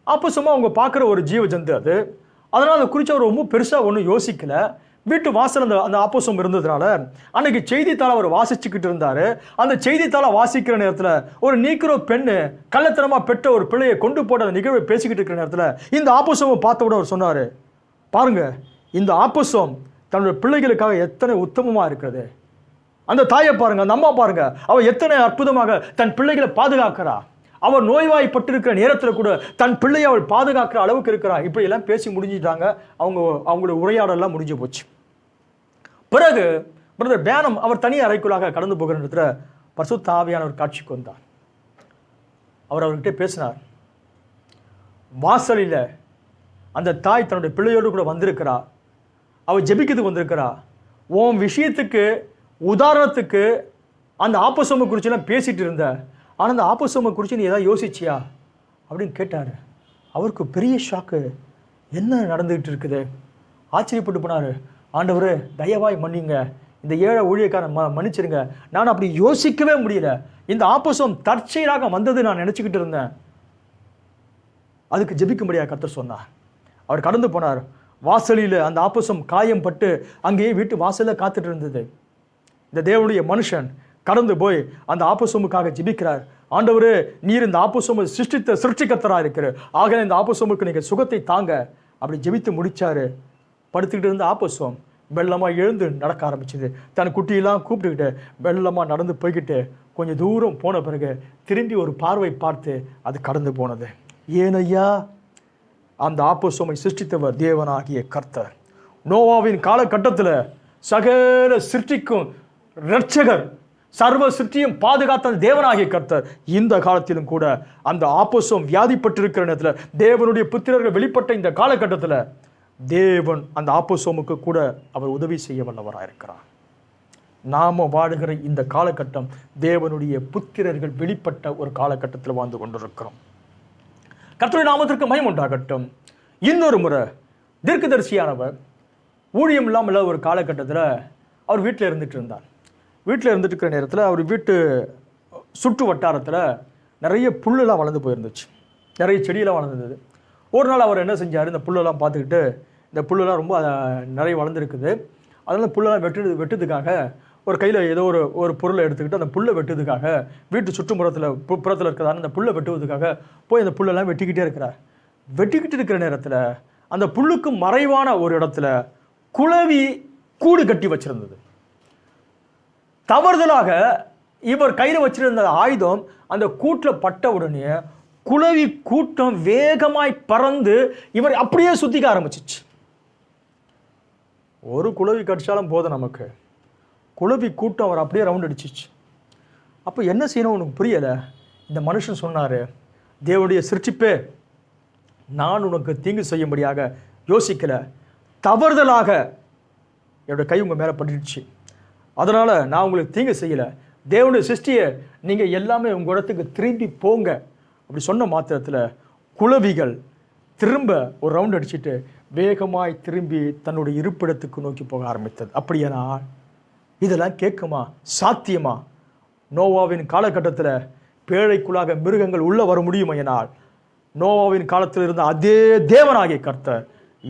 ஆப்பசோமாக அவங்க பார்க்குற ஒரு ஜீவ ஜந்து அது. அதனால் அதை குறித்து அவர் ரொம்ப பெருசாக ஒன்றும் யோசிக்கலை. வீட்டு வாசல் அந்த ஆப்போசம் இருந்ததுனால அன்னைக்கு செய்தித்தாளை அவர் வாசிச்சுக்கிட்டு இருந்தார். அந்த செய்தித்தாளை வாசிக்கிற நேரத்தில் ஒரு நீக்கிரோ பெண்ணு கள்ளத்தனமாக பெற்ற ஒரு பிள்ளையை கொண்டு போட்ட அந்த நிகழ்வை பேசிக்கிட்டு இருக்கிற நேரத்தில் இந்த ஆப்போசமை பார்த்தவுடன் அவர் சொன்னார், பாருங்க இந்த ஆப்போசம் தன்னுடைய பிள்ளைகளுக்காக எத்தனை உத்தமமாக இருக்கிறது. அந்த தாயை பாருங்க, அந்த அம்மா பாருங்க, அவள் எத்தனை அற்புதமாக தன் பிள்ளைகளை பாதுகாக்கிறா. அவர் நோய்வாய்ப்பட்டிருக்கிற நேரத்தில் கூட தன் பிள்ளையை அவள் பாதுகாக்கிற அளவுக்கு இருக்கிறா. இப்படி எல்லாம் பேசி முடிஞ்சிட்டாங்க. அவங்களோட உரையாடலாம் முடிஞ்சு போச்சு. பிறகு பிரதர் பேனம் அவர் தனி அறைக்குள்ளாக கடந்து போகிற இடத்துல பரிசுத்த ஆவியானவர் காட்சிக்கு வந்தார். அவர் அவர்கிட்ட பேசினார். வாசலில் அந்த தாய் தன்னுடைய பிள்ளையோடு கூட வந்திருக்கிறா. அவள் ஜெபிக்கிறதுக்கு வந்திருக்கிறா. உன் விஷயத்துக்கு உதாரணத்துக்கு அந்த ஆப்போசோமை குறிச்செல்லாம் பேசிட்டு இருந்த, ஆனால் அந்த ஆப்போசோமை குறித்து நீ ஏதாவது யோசிச்சியா அப்படின்னு கேட்டார். அவருக்கு பெரிய ஷாக்கு. என்ன நடந்துகிட்டு இருக்குது? ஆச்சரியப்பட்டு போனார். ஆண்டவரே தயவாய் மன்னிங்க, இந்த ஏழை ஊழியக்காரன் மன்னிச்சிருங்க, நான் அப்படி யோசிக்கவே முடியல. இந்த ஆப்போசோம் தற்செயலாக வந்தது நான் நினச்சிக்கிட்டு இருந்தேன். அதுக்கு ஜெபிக்கும்படியா கர்த்தர் சொன்னார். அவர் கடந்து போனார். வாசலில் அந்த ஆப்போசம் காயம் பட்டு அங்கேயே வீட்டு வாசலில் காத்துட்டு இருந்தது. இந்த தேவனுடைய மனுஷன் கடந்து போய் அந்த ஆப்போசோமுக்காக ஜெபிக்கிறார். ஆண்டவரே, நீர் இந்த ஆப்போசோமை சிருஷ்டிக்கர்த்தராக இருக்கிற, ஆக இந்த ஆப்போசோமுக்கு நீங்கள் சுகத்தை தாங்க அப்படி ஜெபித்து முடிச்சாரு. படுத்துக்கிட்டு இருந்த ஆப்போசோம் வெள்ளமாக எழுந்து நடக்க ஆரம்பிச்சுது. தன் குட்டியெல்லாம் கூப்பிட்டுக்கிட்டு வெள்ளமாக நடந்து போய்கிட்டு கொஞ்சம் தூரம் போன பிறகு திரும்பி ஒரு பார்வை பார்த்து அது கடந்து போனது. ஏனையா, அந்த ஆப்போசோமை சிருஷ்டித்தவர் தேவனாகிய கர்த்தர். நோவாவின் காலகட்டத்தில் சகல சிருஷ்டிக்கும் இரட்சகர், சர்வ சிருஷ்டியும் பாதுகாத்த தேவனாகிய கர்த்தர் இந்த காலத்திலும் கூட அந்த ஆப்போசோம் வியாதிப்பட்டிருக்கிற நேரத்தில், தேவனுடைய புத்திரர்கள் வெளிப்பட்ட இந்த காலகட்டத்தில் தேவன் அந்த ஆப்போசோமுக்கு கூட அவர் உதவி செய்ய வல்லவராக இருக்கிறார். நாம வாழுகிற இந்த காலகட்டம் தேவனுடைய புத்திரர்கள் வெளிப்பட்ட ஒரு காலகட்டத்தில் வாழ்ந்து கொண்டிருக்கிறோம். கர்த்தருடைய நாமத்திற்கு மகிமை உண்டாகட்டும். இன்னொரு முறை தீர்க்கதரிசியானவர் ஊழியம் இல்லாமல் ஒரு காலகட்டத்தில் அவர் வீட்டில் இருந்துட்டு இருந்தார். வீட்டில் இருந்துட்டு இருக்கிற நேரத்தில் அவர் வீட்டு சுற்று வட்டாரத்தில் நிறைய புல்லெல்லாம் வளர்ந்து போயிருந்துச்சு, நிறைய செடியெல்லாம் வளர்ந்துருந்தது. ஒரு நாள் அவர் என்ன செஞ்சார், இந்த புல்லெல்லாம் பார்த்துக்கிட்டு இந்த புல்லெல்லாம் ரொம்ப நிறைய வளர்ந்துருக்குது, அதனால் புல்லெல்லாம் வெட்டுறதுக்காக ஒரு கையில் ஏதோ ஒரு பொருளை எடுத்துக்கிட்டு அந்த புல்லை வெட்டுறதுக்காக வீட்டு புறத்தில் இருக்கிறதான அந்த புல்லை வெட்டுவதுக்காக போய் அந்த புல்லெல்லாம் வெட்டிக்கிட்டே இருக்கிறார். வெட்டிக்கிட்டு இருக்கிற நேரத்தில் அந்த புல்லுக்கு மறைவான ஒரு இடத்துல குளவி கூடு கட்டி வச்சிருந்தது. தவறுதலாக இவர் கையில் வச்சிருந்த ஆயுதம் அந்த கூட்டில் பட்ட உடனே குளவி கூட்டம் வேகமாய் பறந்து இவர் அப்படியே சுத்திக்க ஆரம்பிச்சிச்சு. ஒரு குளவி கடிச்சாலும் போதும், நமக்கு குளவி கூட்டம் அவர் அப்படியே ரவுண்ட் அடிச்சிச்சு. அப்போ என்ன செய்யணும் உனக்கு புரியலை. இந்த மனுஷன் சொன்னார், தேவனுடைய சிருஷ்டிப்பே, நான் உனக்கு தீங்கு செய்யும்படியாக யோசிக்கலை, தவறுதலாக என்னோட கை உங்கள் மேலே பட்டுடுச்சு, அதனால் நான் உங்களுக்கு தீங்கு செய்யலை, தேவனுடைய சிருஷ்டியை நீங்கள் எல்லாமே உங்கள் இடத்துக்கு திரும்பி போங்க அப்படி சொன்ன மாத்திரத்தில் குளவிகள் திரும்ப ஒரு ரவுண்ட் அடிச்சுட்டு வேகமாய் திரும்பி தன்னுடைய இருப்பிடத்துக்கு நோக்கி போக ஆரம்பித்தது. அப்படியானா இதெல்லாம் கேட்குமா, சாத்தியமா? நோவாவின் காலகட்டத்தில் பேழைக்குள்ளாக மிருகங்கள் உள்ள வர முடியுமா? எனால் நோவாவின் காலத்தில் இருந்த அதே தேவனாகிய கர்த்தர்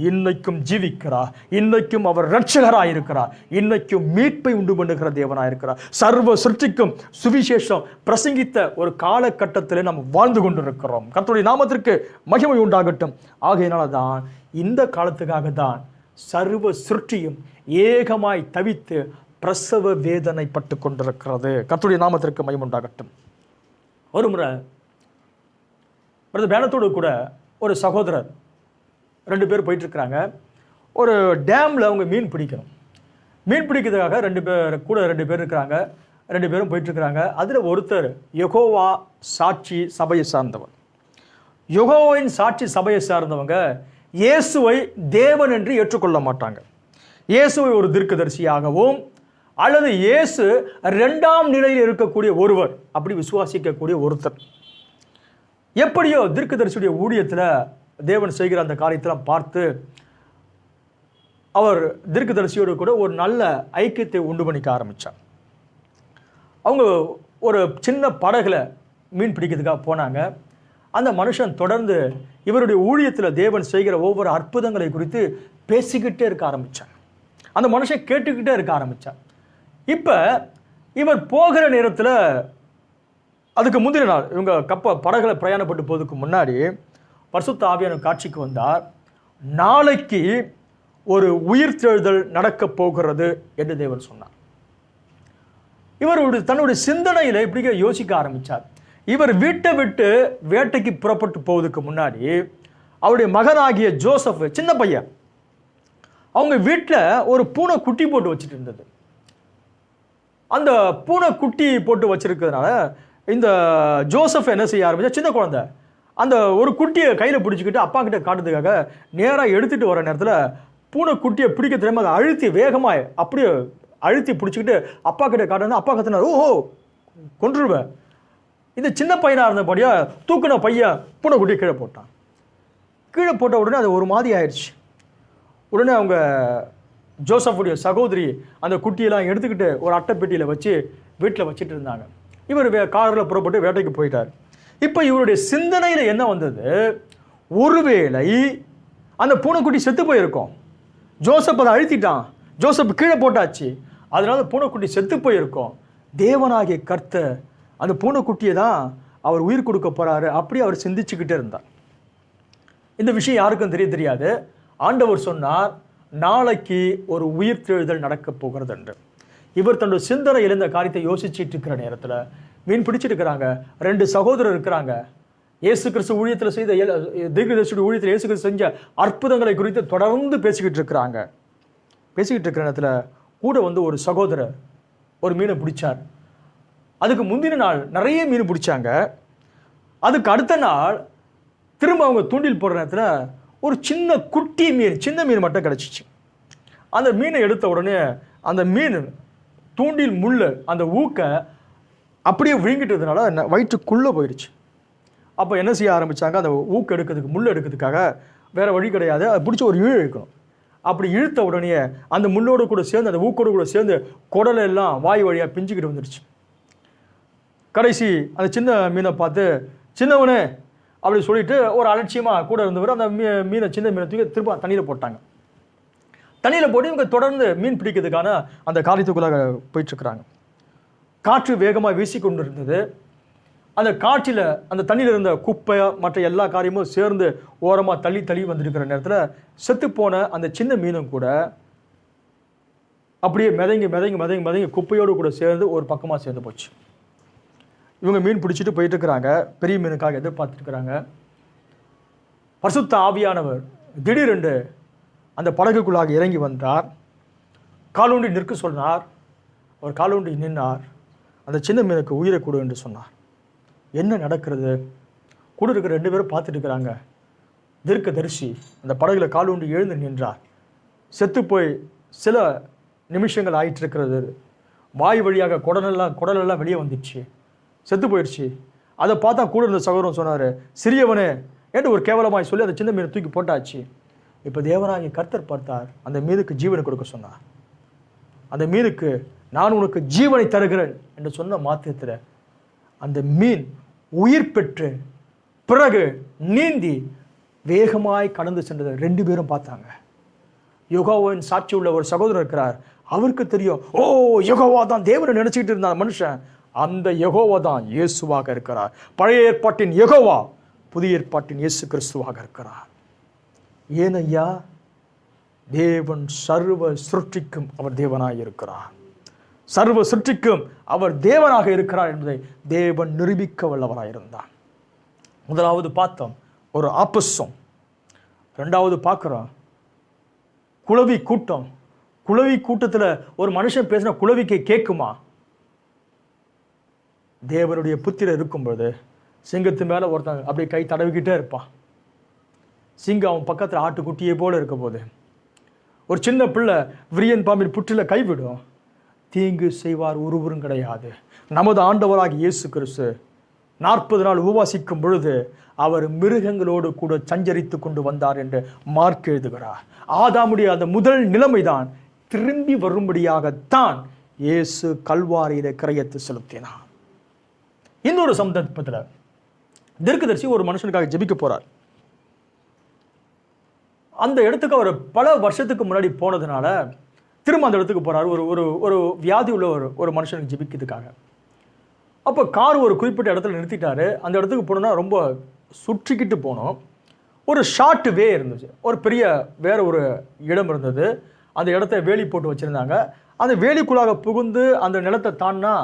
இன்னைக்கும் ஜீவிக்கிறார், இன்னைக்கும் அவர் இரட்சகராக இருக்கிறார், இன்னைக்கும் மீட்பை உண்டு பண்ணுகிற தேவனாக இருக்கிறார். சர்வ சிருஷ்டிக்கும் சுவிசேஷம் பிரசங்கித்த ஒரு காலகட்டத்தில் நாம் வாழ்ந்து கொண்டிருக்கிறோம். கர்த்தருடைய நாமத்திற்கு மகிமை உண்டாகட்டும். ஆகையினால தான் இந்த காலத்துக்காக தான் சர்வ சிருஷ்டியும் ஏகமாய் தவித்து பிரசவ வேதனை பட்டு கொண்டிருக்கிறது. கர்த்தருடைய நாமத்திற்கு மகிமை உண்டாகட்டும். ஒரு முறை பிரதர் பேனத்தோடு கூட ஒரு சகோதரர் 2 பேர் போயிட்டுருக்குறாங்க. ஒரு டேமில் அவங்க மீன் பிடிக்கணும். மீன் பிடிக்கிறதுக்காக 2 பேர் இருக்கிறாங்க. 2 பேரும் போயிட்டுருக்குறாங்க. அதில் ஒருத்தர் யெகோவா சாட்சி சபையை சார்ந்தவர். யெகோவாவின் சாட்சி சபையை சார்ந்தவங்க இயேசுவை தேவன் என்று ஏற்றுக்கொள்ள மாட்டாங்க. இயேசுவை ஒரு தீர்க்கதரிசியாகவும் அல்லது இயேசு 2ஆம் நிலையில் இருக்கக்கூடிய ஒருவர் அப்படி விசுவாசிக்கக்கூடிய ஒருத்தர். எப்படியோ தீர்க்கதரிசியுடைய ஊழியத்தில் தேவன் செய்கிற அந்த காரியத்தெல்லாம் பார்த்து அவர் தீர்க்கதரிசியோடு கூட ஒரு நல்ல ஐக்கியத்தை உண்டு பண்ணிக்க ஆரம்பித்தார். அவங்க ஒரு சின்ன படகுல மீன் பிடிக்கிறதுக்காக போனாங்க. அந்த மனுஷன் தொடர்ந்து இவருடைய ஊழியத்தில் தேவன் செய்கிற ஒவ்வொரு அற்புதங்களை குறித்து பேசிக்கிட்டே இருக்க ஆரம்பித்தார். அந்த மனுஷன் கேட்டுக்கிட்டே இருக்க ஆரம்பித்தார். இப்போ இவர் போகிற நேரத்தில் அதுக்கு முந்தின நாள் இவங்க படகுல பிரயாணப்பட்டு போவதுக்கு முன்னாடி பரிசுத்த ஆவியானவர் காட்சிக்கு வந்தார். நாளைக்கு ஒரு உயிர்த்தெழுதல் நடக்க போகிறது என்று தேவன் சொன்னார். இவருடைய தன்னுடைய சிந்தனையில் இப்படி யோசிக்க ஆரம்பித்தார். இவர் வீட்டை விட்டு வேட்டைக்கு புறப்பட்டு போவதுக்கு முன்னாடி அவருடைய மகனாகிய ஜோசப், சின்ன பையன், அவங்க வீட்டில் ஒரு பூனை குட்டி போட்டு வச்சுட்டு இருந்தது. அந்த பூனை குட்டி போட்டு வச்சிருக்கிறதுனால இந்த ஜோசப் என்ன செய்ய ஆரம்பிச்சா, சின்ன குழந்தை அந்த ஒரு குட்டியை கையில் பிடிச்சிக்கிட்டு அப்பா கிட்ட காட்டுறதுக்காக நேராக எடுத்துகிட்டு வர நேரத்தில் பூனை குட்டியை பிடிக்க தெரியாமல் அதை அழுத்தி வேகமாக அப்படியே அழுத்தி பிடிச்சிக்கிட்டு அப்பா கிட்ட காட்டுறது. அப்பா கத்துனார், ஓஹோ கொன்றுடுவேன். இந்த சின்ன பையனாக இருந்தபடியாக தூக்குன பையன் பூனை குட்டியை கீழே போட்டான். கீழே போட்ட உடனே அது ஒரு மாதிரி ஆயிடுச்சு. உடனே அவங்க ஜோசஃபுடைய சகோதரி அந்த குட்டியெல்லாம் எடுத்துக்கிட்டு ஒரு அட்டைப்பெட்டியில் வச்சு வீட்டில் வச்சுட்டு இருந்தாங்க. இவர் காரில் புறப்பட்டு வேட்டைக்கு போயிட்டார். இப்போ இவருடைய சிந்தனையில் என்ன வந்தது, ஒருவேளை அந்த பூனைக்குட்டி செத்து போயிருக்கும், ஜோசப் அதை அழுத்திட்டான், ஜோசப் கீழே போட்டாச்சு, அதனால பூனைக்குட்டி செத்து போயிருக்கும். தேவனாகிய கர்த்தர் அந்த பூனைக்குட்டியை தான் அவர் உயிர் கொடுக்க போறாரு, அப்படி அவர் சிந்திச்சுக்கிட்டே இருந்தார். இந்த விஷயம் யாருக்கும் தெரியாது. ஆண்டவர் சொன்னார், நாளைக்கு ஒரு உயிர்த்தெழுதல் நடக்க போகிறது என்று. இவர் தன்னுடைய சிந்தனையில் இந்த காரியத்தை யோசிச்சுட்டு இருக்கிற நேரத்தில் மீன் பிடிச்சிட்டு இருக்கிறாங்க. 2 சகோதரர் இருக்கிறாங்க. இயேசு கிறிஸ்து ஊழியத்தில் செய்த தீர்க்கதரிசியுடைய ஊழியத்தில் இயேசு கிறிஸ்து செஞ்ச அற்புதங்களை குறித்து தொடர்ந்து பேசிக்கிட்டு இருக்கிறாங்க. பேசிக்கிட்டு இருக்கிற நேரத்தில் கூட வந்து ஒரு சகோதரர் ஒரு மீனை பிடிச்சார். அதுக்கு முந்தின நாள் நிறைய மீன் பிடிச்சாங்க. அதுக்கு அடுத்த நாள் திரும்ப அவங்க தூண்டில் போடுற நேரத்தில் ஒரு சின்ன குட்டி மீன், சின்ன மீன் மட்டும் கிடச்சிச்சு. அந்த மீனை எடுத்த உடனே அந்த மீன் தூண்டில் முள் அந்த ஊக்கை அப்படியே விழுங்கிட்டதுனால வயிற்றுக்குள்ளே போயிடுச்சு. அப்போ என்ன செய்ய ஆரம்பித்தாங்க, அந்த ஊக்கு எடுக்கிறதுக்கு முள் எடுக்கிறதுக்காக வேறு வழி கிடையாது, அதை பிடிச்சி ஒரு இழு இழுக்கணும். அப்படி இழுத்த உடனே அந்த முள்ளோடு கூட சேர்ந்து அந்த ஊக்கோடு கூட சேர்ந்து குடலை எல்லாம் வாய் வழியாக பிஞ்சுக்கிட்டு வந்துடுச்சு. கடைசி அந்த சின்ன மீனை பார்த்து, சின்னவனே அப்படி சொல்லிட்டு ஒரு அலட்சியமாக கூட இருந்தவர் அந்த மீனை சின்ன மீனை தூக்கி திரும்ப தண்ணியில் போட்டாங்க. தண்ணியில் போட்டு இவங்க தொடர்ந்து மீன் பிடிக்கிறதுக்கான அந்த காரியத்துக்குள்ளாக போயிட்டுருக்குறாங்க. காற்று வேகமாக வீசி கொண்டு இருந்தது. அந்த காற்றில் அந்த தண்ணியில் இருந்த குப்பை மற்ற எல்லா காரியமும் சேர்ந்து ஓரமாக தள்ளி தள்ளி வந்துருக்கிற நேரத்தில் செத்துப்போன அந்த சின்ன மீனும் கூட அப்படியே மிதங்கி மிதங்கி மிதங்கி மிதங்கி குப்பையோடு கூட சேர்ந்து ஒரு பக்கமாக சேர்ந்து போச்சு. இவங்க மீன் பிடிச்சிட்டு போயிட்டு இருக்கிறாங்க, பெரிய மீனுக்காக எதிர்பார்த்துருக்குறாங்க. பரிசுத்த ஆவியானவர் திடீரென்று அந்த படகுக்குள்ளாக இறங்கி வந்தார். காலூண்டி நிற்க சொன்னார். அவர் காலூண்டி நின்றார். அந்த சின்ன மீனுக்கு உயிரை கொடு என்று சொன்னார். என்ன நடக்கிறது? கூட இருக்கிற 2 பேரும் பார்த்துட்டு இருக்கிறாங்க. தீர்க்கதரிசி அந்த படகுல காலூண்டி எழுந்து நின்றார். செத்து போய் சில நிமிஷங்கள் ஆயிட்டு இருக்கிறது. வாய் வழியாக குடலெல்லாம் வெளியே வந்துடுச்சு, செத்து போயிடுச்சு. அதை பார்த்தா கூட இருந்த சகோதரன் சொன்னார், சிறியவனே என்று ஒரு கேவலமாய் சொல்லி அந்த சின்ன மீனை தூக்கி போட்டாச்சு. இப்போ தேவனாகிய கர்த்தர் பார்த்தார், அந்த மீனுக்கு ஜீவனை கொடுக்க சொன்னார். அந்த மீனுக்கு நான் உனக்கு ஜீவனை தருகிறேன் என்று சொன்ன மாத்திரத்தில் அந்த மீன் உயிர் பெற்று பிறகு நீந்தி வேகமாய் கடந்து சென்றதை 2 பேரும் பார்த்தாங்க. யெகோவாவின் சாட்சி உள்ள ஒரு சகோதரர் இருக்கிறார். அவருக்கு தெரியும், ஓ யெகோவா தான் தேவனை நினைச்சிட்டு இருந்தார் மனுஷன். அந்த யெகோவா தான் இயேசுவாக இருக்கிறார். பழைய ஏற்பாட்டின் யெகோவா புதிய ஏற்பாட்டின் இயேசு கிறிஸ்துவாக இருக்கிறார். ஏனையா, தேவன் சர்வ சிருஷ்டிக்கும் அவர் தேவனாய் இருக்கிறார். சர்வ சிருஷ்டிக்கும் அவர் தேவனாக இருக்கிறார் என்பதை தேவன் நிரூபிக்க வல்லவராயிருந்தார். முதலாவது பார்த்தோம் ஒரு ஆப்பசம். 2வது பார்க்கிறோம் குளவி கூட்டம். குளவி கூட்டத்தில் ஒரு மனுஷன் பேசினா குளவிக்கு கேட்குமா? தேவனுடைய புத்திரர் இருக்கும்போது சிங்கத்து மேலே ஒருத்தன் அப்படியே கை தடவிக்கிட்டே இருப்பான். சிங்கம் அவன் பக்கத்தில் ஆட்டுக்குட்டியை போல இருக்க போது ஒரு சின்ன பிள்ளை விரியன் பாம்பின் புற்றில் கைவிடும். தீங்கு செய்வார் ஒருவரும் கிடையாது. நமது ஆண்டவராகிய இயேசு கிறிஸ்து 40 நாள் உபவாசிக்கும் பொழுது அவர் மிருகங்களோடு கூட சஞ்சரித்து கொண்டு வந்தார் என்று மார்க் எழுதுகிறார். ஆதாமுடைய அந்த முதல் நிலைமைதான் திரும்பி வரும்படியாகத்தான் இயேசு கல்வாரியில கிரயத்தை செலுத்தினார். இன்னொரு சந்தர்ப்பத்தில் தீர்க்கதரிசி ஒரு மனுஷனுக்காக ஜெபிக்க போறார். அந்த இடத்துக்கு அவர் பல வருஷத்துக்கு முன்னாடி போனதுனால திரும்ப அந்த இடத்துக்கு போறாரு. ஒரு வியாதி உள்ள ஒரு மனுஷனுக்கு ஜெபிக்கிறதுக்காக. அப்போ கார் ஒரு குறிப்பிட்ட இடத்துல நிறுத்திட்டாரு. அந்த இடத்துக்கு போனோம்னா ரொம்ப சுற்றிக்கிட்டு போனோம். ஒரு ஷார்ட் வே இருந்துச்சு, ஒரு பெரிய வேற ஒரு இடம் இருந்தது. அந்த இடத்த வேலி போட்டு வச்சுருந்தாங்க. அந்த வேலிக்குள்ளாக புகுந்து அந்த நிலத்தை தாண்டினா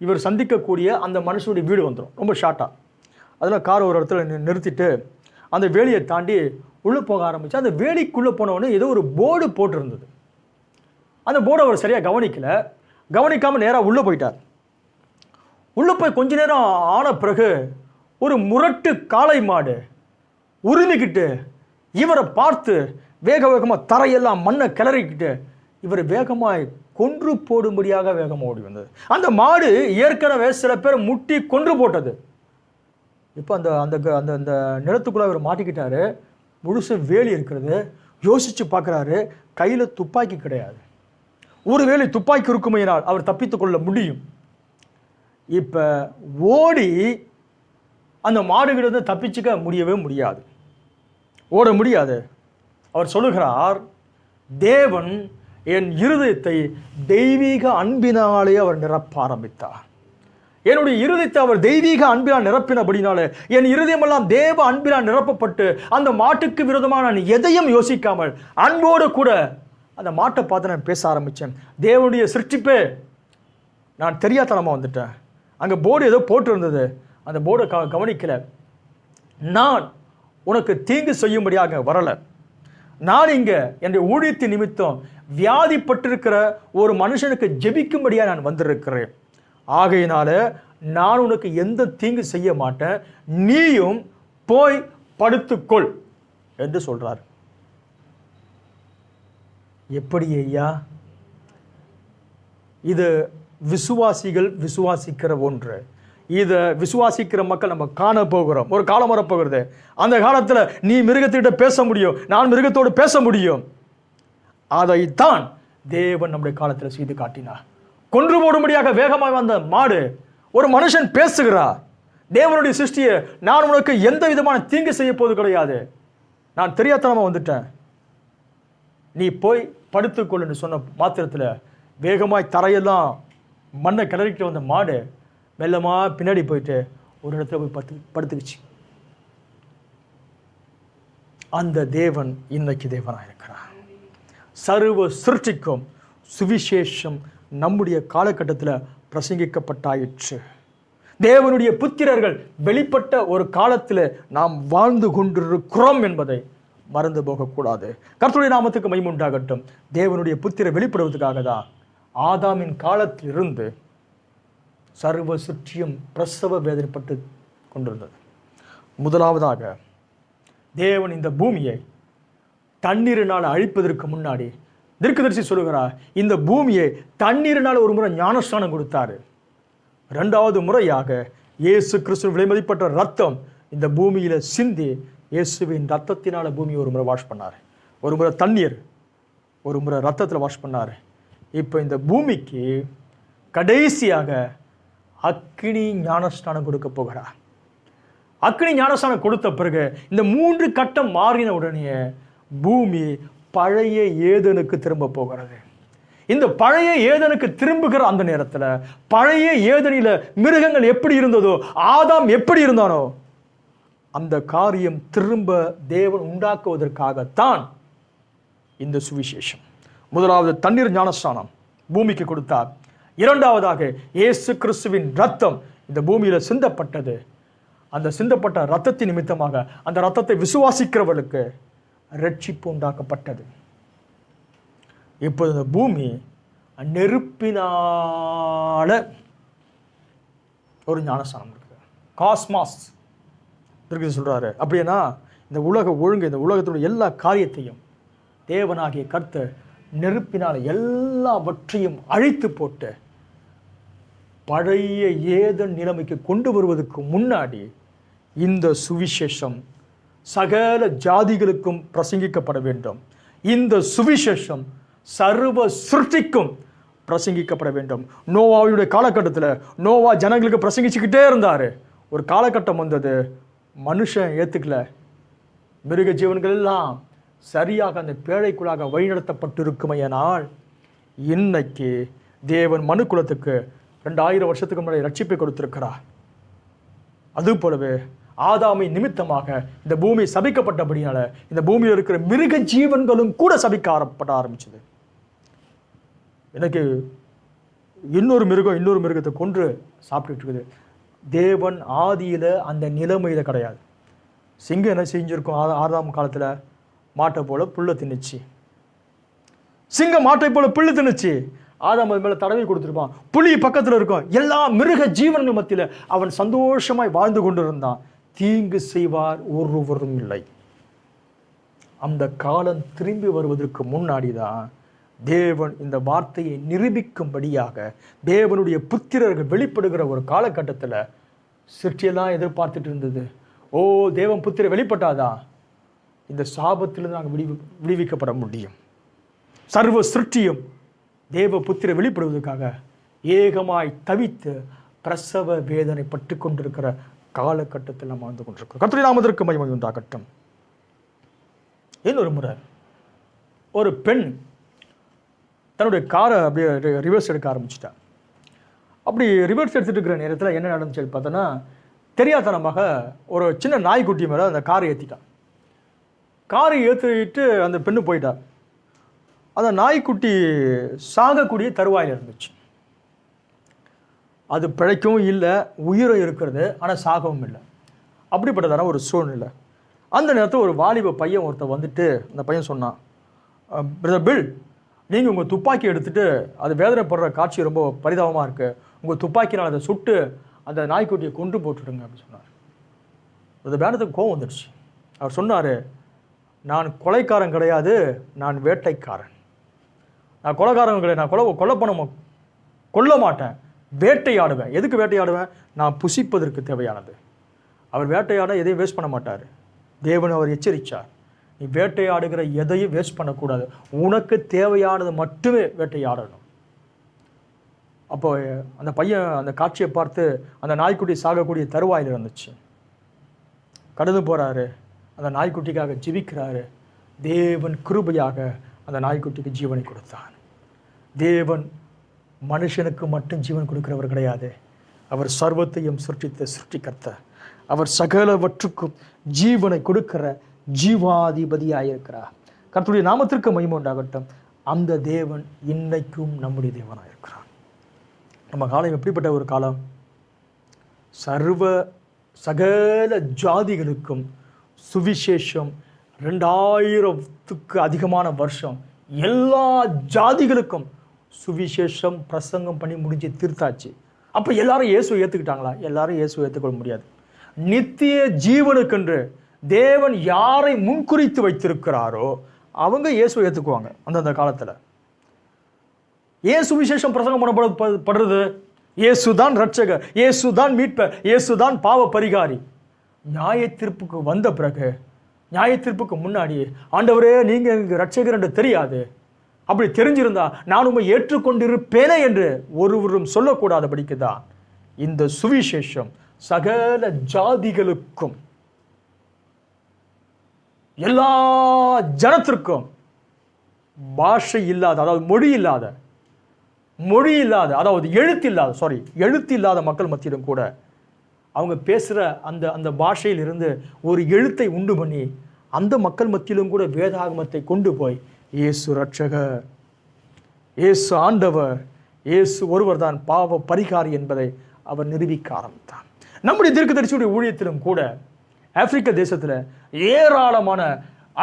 இவர் சந்திக்கக்கூடிய அந்த மனுஷனுடைய வீடு வந்துடும், ரொம்ப ஷார்ட்டாக. அதில் கார் ஒரு இடத்துல நிறுத்திட்டு அந்த வேலியை தாண்டி உள்ளே போக ஆரம்பிச்சு. அந்த வேலிக்குள்ளே போனவொடனே ஏதோ ஒரு போர்டு போட்டிருந்தது. அந்த போர்டை அவர் சரியாக கவனிக்காமல் நேராக உள்ளே போயிட்டார். உள்ளே போய் கொஞ்ச நேரம் ஆன பிறகு ஒரு முரட்டு காளை மாடு உரிமிக்கிட்டு இவரை பார்த்து வேக வேகமாக தரையெல்லாம் மண்ணை கிளறிக்கிட்டு இவர் வேகமாக கொன்று போடும்படியாக வேகமாக ஓடி வந்தது. அந்த மாடு ஏற்கனவே சில பேர் முட்டி கொன்று போட்டது. இப்போ அந்த அந்த அந்த அந்த நிலத்துக்குள்ளே அவர் மாட்டிக்கிட்டாரு. முழுசு வேலி இருக்கிறது. யோசித்து பார்க்குறாரு, கையில் துப்பாக்கி கிடையாது. ஒருவேளை துப்பாக்கி இருக்குமையினால் அவர் தப்பித்து கொள்ள முடியும். இப்போ ஓடி அந்த மாடுகிட்ட தப்பிச்சுக்க முடியவே முடியாது, ஓட முடியாது. அவர் சொல்லுகிறார், தேவன் என் இருதயத்தை தெய்வீக அன்பினாலே அவர் நிரப்ப ஆரம்பித்தார். என்னுடைய இருதயத்தை அவர் தெய்வீக அன்பினால் நிரப்பினபடினாலே என் இருதயமெல்லாம் தேவ அன்பினால் நிரப்பப்பட்டு அந்த மாட்டுக்கு விரோதமாக நான் எதையும் யோசிக்காமல் அன்போடு கூட அந்த மாட்டை பார்த்து நான் பேச ஆரம்பித்தேன். தேவனுடைய சிருஷ்டிப்பே, நான் தெரியாதனமாக வந்துட்டேன். அங்கே போர்டு ஏதோ போட்டு இருந்தது, அந்த போர்டை கவனிக்கலை. நான் உனக்கு தீங்கு செய்யும்படியாக வரலை. நான் இங்கே என்னுடைய ஊழியத்தின் நிமித்தம் வியாதிப்பட்டிருக்கிற ஒரு மனுஷனுக்கு ஜெபிக்கும்படியாக நான் வந்திருக்கிறேன். ஆகையினால நான் உனக்கு எந்த தீங்கு செய்ய மாட்டேன், நீயும் போய் படுத்துக்கொள் என்று சொல்றார். எப்படி ஐயா? இது விசுவாசிகள் விசுவாசிக்கிற ஒன்று. இதை விசுவாசிக்கிற மக்கள் நம்ம காண போகிறோம். ஒரு காலம் வரப்போகிறது, அந்த காலத்தில் நீ மிருகத்திட்ட பேச முடியும், நான் மிருகத்தோடு பேச முடியும். அதைத்தான் தேவன் நம்முடைய காலத்தில் செய்து காட்டினார். கொன்று போடும்படியாக வேகமாக வந்த மாடு, ஒரு மனுஷன் பேசுகிறார். தேவனுடைய சிருஷ்டியை, நான் உனக்கு எந்த விதமான தீங்கு செய்ய போது கிடையாது, நான் தெரியாதனமா வந்துட்டேன், நீ போய் படுத்துக்கொள்ளுன்னு சொன்ன மாத்திரத்தில் வேகமாய் தரையெல்லாம் மண்ணை கிளறிக்கிட்டு வந்த மாடு மெல்லமா பின்னாடி போயிட்டு ஒரு இடத்துல போய் படுத்துக்கிச்சு. அந்த தேவன் இன்னைக்கு தேவனாக இருக்கிறார். சர்வ சிருஷ்டிக்கும் சுவிசேஷம் நம்முடைய காலகட்டத்தில் பிரசங்கிக்கப்பட்டாயிற்று. தேவனுடைய புத்திரர்கள் வெளிப்பட்ட ஒரு காலத்தில் நாம் வாழ்ந்து கொண்டிருக்கிறோம் என்பதை மறந்து போகக்கூடாது. கர்த்தருடைய நாமத்துக்கு மகிமை உண்டாகட்டும். தேவனுடைய புத்திரர் வெளிப்படுவதற்காக தான் ஆதாமின் காலத்திலிருந்து சர்வ சுற்றியும் பிரசவ வேதனைப்பட்டு கொண்டிருந்தது. முதலாவதாக தேவன் இந்த பூமியை தண்ணீரினால் அழிப்பதற்கு முன்னாடி தீர்க்கதரிசி சொல்லுகிறார், இந்த பூமியை தண்ணீரினால் ஒரு முறை ஞானஸ்நானம் கொடுத்தாரு. இரண்டாவது முறையாக இயேசு கிறிஸ்து விலைமதிப்பட்ட ரத்தம் இந்த பூமியில சிந்தி இயேசுவின் ரத்தத்தினால பூமியை ஒரு முறை வாஷ் பண்ணார். ஒரு முறை தண்ணீர், ஒரு முறை ரத்தத்தில் வாஷ் பண்ணார். இப்போ இந்த பூமிக்கு கடைசியாக அக்கினி ஞானஸ்நானம் கொடுக்க போகிறார். அக்கினி ஞானஸ்நானம் கொடுத்த பிறகு இந்த 3 கட்டம் மாறின உடனே பூமி பழைய ஏதனுக்கு திரும்ப போகிறது. இந்த பழைய ஏதனுக்கு திரும்புகிற அந்த நேரத்தில் பழைய ஏதனில மிருகங்கள் எப்படி இருந்ததோ, ஆதாம் எப்படி இருந்தானோ, அந்த காரியம் திரும்ப தேவன் உண்டாக்குவதற்காகத்தான் இந்த சுவிசேஷம். முதலாவது தண்ணீர் ஞானஸ்நானம் பூமிக்கு கொடுத்தார். இரண்டாவதாக இயேசு கிறிஸ்துவின் ரத்தம் இந்த பூமியில சிந்தப்பட்டது. அந்த சிந்தப்பட்ட ரத்தத்தின் நிமித்தமாக அந்த ரத்தத்தை விசுவாசிக்கிறவர்களுக்கு ரட்சிப்பு உண்டாக்கப்பட்டது. இப்போது இந்த பூமி நெருப்பினால ஒரு ஞானஸ்நானம் இருக்குது. காஸ்மாஸ் இருக்கு சொல்றாரு. அப்படின்னா இந்த உலக ஒழுங்கு, இந்த உலகத்துடைய எல்லா காரியத்தையும் தேவனாகிய கர்த்தர் நெருப்பினால எல்லாவற்றையும் அழித்து போட்டு பழைய ஏதன் நிலைமைக்கு கொண்டு வருவதற்கு முன்னாடி இந்த சுவிசேஷம் சகல ஜாதிகளுக்கும் பிரசங்கிக்கப்பட வேண்டும். இந்த சுவிசேஷம் சர்வ சிருஷ்டிக்கும் பிரசங்கிக்கப்பட வேண்டும். நோவாவுடைய காலகட்டத்தில் நோவா ஜனங்களுக்கு பிரசங்கிச்சுக்கிட்டே இருந்தார். ஒரு காலகட்டம் வந்தது, மனுஷன் ஏற்றுக்கல. மிருக ஜீவன்கள் எல்லாம் சரியாக அந்த பேழைக்குள்ளாக வழிநடத்தப்பட்டிருக்குமையானால் இன்னைக்கு தேவன் மனு குலத்துக்கு 2000 வருஷத்துக்கு முன்னாடி ரட்சிப்பை கொடுத்திருக்கிறார். அது போலவே ஆதாமை நிமித்தமாக இந்த பூமி சபிக்கப்பட்டபடியால இந்த பூமியில் இருக்கிற மிருக ஜீவன்களும் கூட சபிக்கப்பட ஆரம்பிச்சது. எனக்கு இன்னொரு மிருகத்தை கொன்று சாப்பிட்டுட்டு இருக்குது. தேவன் ஆதியில அந்த நிலைமையில கிடையாது. சிங்கம் என்ன செஞ்சிருக்கும்? ஆதாம் காலத்துல மாட்டை போல புல்ல தின்னுச்சு. சிங்கம் மாட்டை போல புல்லு தின்னுச்சு. ஆதாம் அது மேல தடவி கொடுத்துருப்பான். புலி பக்கத்துல இருக்கும். எல்லா மிருக ஜீவன்கள் மத்தியில அவன் சந்தோஷமாய் வாழ்ந்து கொண்டிருந்தான். தீங்கு செய்வார் ஒருவரும் இல்லை. அந்த காலம் திரும்பி வருவதற்கு முன்னாடிதான் தேவன் இந்த வார்த்தையை நிரூபிக்கும்படியாக தேவனுடைய புத்திரர்கள் வெளிப்படுகிற ஒரு காலகட்டத்தில் சிருஷ்டியெல்லாம் எதிர்பார்த்துட்டு இருந்தது. ஓ, தேவன் புத்திர வெளிப்பட்டாதான் இந்த சாபத்திலிருந்து நாங்கள் விடுவிக்கப்பட முடியும். சர்வ சிருஷ்டியும் தேவ புத்திர வெளிப்படுவதற்காக ஏகமாய் தவித்து பிரசவ வேதனை பட்டு கொண்டிருக்கிற காலகட்டத்தில் நாம் வாழ்ந்து கொண்டிருக்கிறோம். கர்த்தருடைய நாமத்திற்கு மகிமை உண்டாகட்டும். இன்னொரு முறை ஒரு பெண் தன்னுடைய காரை அப்படியே ரிவர்ஸ் எடுக்க ஆரம்பிச்சிட்டான். அப்படி ரிவர்ஸ் எடுத்துகிட்டு இருக்கிற நேரத்தில் என்ன நடந்துச்சு பார்த்தோன்னா, தெரியாதனமாக ஒரு சின்ன நாய்க்குட்டி மேலே அந்த காரை ஏற்றிட்டான். காரை ஏற்றிட்டு அந்த பெண்ணு போயிட்டா. அந்த நாய்க்குட்டி சாகக்கூடிய தருவாயில் இருந்துச்சு. அது பிழைக்கவும் இல்லை, உயிரும் இருக்கிறது, ஆனால் சாகவும் இல்லை. அப்படிப்பட்டதான ஒரு சூழ்நிலை. அந்த நேரத்தில் ஒரு வாலிப பையன் ஒருத்தர் வந்துட்டு அந்த பையன் சொன்னான், பிரதர் பில், நீங்கள் உங்கள் துப்பாக்கி எடுத்துகிட்டு அது வேதனைப்படுற காட்சி ரொம்ப பரிதாபமாக இருக்குது, உங்கள் துப்பாக்கினால் அதை சுட்டு அந்த நாய்க்குட்டியை கொண்டு போட்டுடுங்க அப்படின்னு சொன்னார். அந்த பேனத்துக்கு கோவம் வந்துடுச்சு. அவர் சொன்னார், நான் கொலைக்காரன் கிடையாது, நான் வேட்டைக்காரன். நான் கொலைக்காரன் கிடையாது, நான் கொலை பண்ண கொல்ல மாட்டேன், வேட்டையாடுவேன். எதுக்கு வேட்டையாடுவேன்? நான் புசிப்பதற்கு தேவையானது. அவர் வேட்டையாட எதையும் வேஸ்ட் பண்ண மாட்டார். தேவன் அவர் எச்சரித்தார், நீ வேட்டையாடுகிற எதையும் வேஸ்ட் பண்ணக்கூடாது, உனக்கு தேவையானது மட்டுமே வேட்டையாடணும். அப்போ அந்த பையன் அந்த காட்சியை பார்த்து அந்த நாய்க்குட்டி சாகக்கூடிய தருவாயில் இருந்துச்சு. கடந்து போகிறாரு, அந்த நாய்க்குட்டிக்காக ஜீவிக்கிறாரு. தேவன் கிருபையாக அந்த நாய்க்குட்டிக்கு ஜீவனை கொடுத்தார். தேவன் மனுஷனுக்கு மட்டும் ஜீவன் கொடுக்கிறவர் கிடையாது, அவர் சர்வத்தையும் சிருஷ்டித்த சிருஷ்டிகர்த்தர். அவர் சகலவற்றுக்கும் ஜீவனை கொடுக்கிற ஜீவாதிபதியாக இருக்கிறார். கர்த்தருடைய நாமத்திற்கு மகிமை உண்டாகட்டும். அந்த தேவன் இன்னைக்கும் நம்முடைய தேவனாக இருக்கிறார். நம்ம காலம் எப்படிப்பட்ட ஒரு காலம்? சகல ஜாதிகளுக்கும் சுவிசேஷம் 2000க்கு அதிகமான வருஷம் எல்லா ஜாதிகளுக்கும் சுவிசேஷம் பிரசங்கம் பண்ணி முடிஞ்சு தீர்த்தாச்சு. அப்போ எல்லாரும் இயேசுவை ஏற்றுக்கிட்டாங்களா? எல்லாரும் இயேசுவை ஏற்றுக்கொள்ள முடியாது. நித்திய ஜீவனுக்கென்று தேவன் யாரை முன்குறித்து வைத்திருக்கிறாரோ அவங்க இயேசுவை ஏற்றுக்குவாங்க. அந்தந்த காலத்தில் ஏன் சுவிசேஷம் பிரசங்கம் பண்ணப்படுறது? இயேசு தான் ரட்சகர், இயேசு தான் மீட்பர், இயேசு தான் பாவ பரிகாரி. நியாய தீர்ப்புக்கு வந்த பிறகு, நியாய தீர்ப்புக்கு முன்னாடி, ஆண்டவரே நீங்க எனக்கு ரட்சகர் என்று தெரியாது, அப்படி தெரிஞ்சிருந்தா நான் உண்மை ஏற்றுக்கொண்டிருப்பேனே என்று ஒருவரும் சொல்லக்கூடாதபடிக்கு தான் இந்த சுவிசேஷம் சகல ஜாதிகளுக்கும் எல்லா ஜனத்திற்கும் பாஷை இல்லாத, அதாவது மொழி இல்லாத அதாவது எழுத்து இல்லாத மக்கள் மத்தியிலும் கூட அவங்க பேசுகிற அந்த பாஷையில் இருந்து ஒரு எழுத்தை உண்டு பண்ணி அந்த மக்கள் மத்தியிலும் கூட வேதாகமத்தை கொண்டு போய் இயேசு ரட்சகர், இயேசு ஆண்டவர், இயேசு ஒருவர் தான் பாவ பரிகாரி என்பதை அவர் நிரூபிக்க ஆரம்பித்தார். நம்முடைய தீர்க்கதரிசியுடைய ஊழியத்திலும் கூட ஆப்பிரிக்க தேசத்தில் ஏராளமான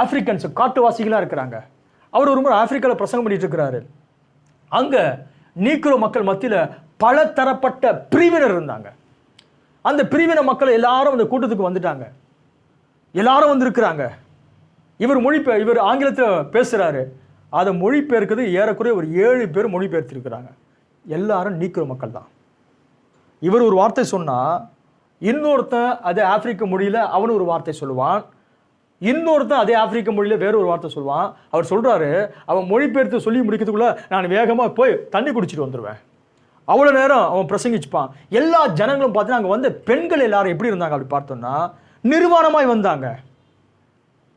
ஆப்பிரிக்கன்ஸ் காட்டுவாசிகளாக இருக்கிறாங்க. அவர் ஒரு முறை ஆப்பிரிக்காவில் பிரசங்கம் பண்ணிட்டு இருக்கிறாரு. அங்கே நீக்ரோ மக்கள் மத்தியில் பல தரப்பட்ட பிரிவினர் இருந்தாங்க. அந்த பிரிவின மக்கள் எல்லாரும் அந்த கூட்டத்துக்கு வந்துட்டாங்க, எல்லாரும் வந்திருக்கிறாங்க. இவர் ஆங்கிலத்தில் பேசுகிறாரு, அதை மொழிபெயர்க்கிறது ஏறக்குறைய ஒரு 7 பேர் மொழிபெயர்த்திருக்கிறாங்க. எல்லாரும் நீக்ரோ மக்கள் தான். இவர் ஒரு வார்த்தை சொன்னால் இன்னொருத்தன் அதே ஆப்பிரிக்க மொழியில் அவனு ஒரு வார்த்தை சொல்லுவான், இன்னொருத்தன் அதே ஆப்பிரிக்க மொழியில் வேற ஒரு வார்த்தை சொல்லுவான். அவர் சொல்கிறாரு, அவன் மொழிபெயர்த்து சொல்லி முடிக்கிறதுக்குள்ளே நான் வேகமாக போய் தண்ணி குடிச்சிட்டு வந்துடுவேன். அவ்வளோ நேரம் அவன் பிரசங்கிச்சுப்பான். எல்லா ஜனங்களும் பார்த்தீங்கன்னா அங்கே வந்த பெண்கள் எல்லாரும் எப்படி இருந்தாங்க அப்படி பார்த்தோம்னா நிர்வாணமாய் வந்தாங்க.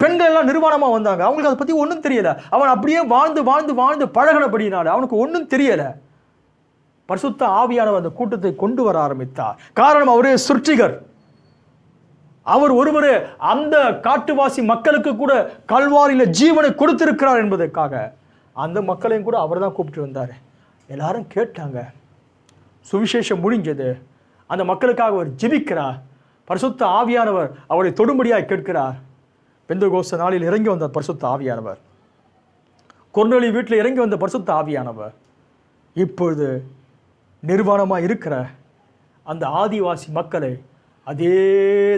பெண்கள் எல்லாம் நிர்வாணமாக வந்தாங்க. அவங்களுக்கு அதை பற்றி ஒன்றும் தெரியலை. அவன் அப்படியே வாழ்ந்து பழகினபடினால அவனுக்கு ஒன்றும் தெரியலை. பரிசுத்த ஆவியானவர் அந்த கூட்டத்தை கொண்டு வர ஆரம்பித்தார். காரணம், அவரே சிருஷ்டிகர். அவர் ஒருவரே அந்த காட்டுவாசி மக்களுக்கு கூட கல்வாரியில ஜீவனை கொடுத்திருக்கிறார் என்பதற்காக அந்த மக்களையும் கூட அவர் தான் கூப்பிட்டு வந்தார். எல்லாரும் கேட்டாங்க. சுவிசேஷம் முடிஞ்சது. அந்த மக்களுக்காக அவர் ஜெபிக்கிறார். பரிசுத்த ஆவியானவர் அவரை தொடும்படியாக கேட்கிறார். பெந்தகோஸ்து நாளில் இறங்கி வந்த பரிசுத்த ஆவியானவர், கொர்நேலியு வீட்டில் இறங்கி வந்த பரிசுத்த ஆவியானவர் இப்பொழுது நிர்வாணமாக இருக்கிற அந்த ஆதிவாசி மக்களை அதே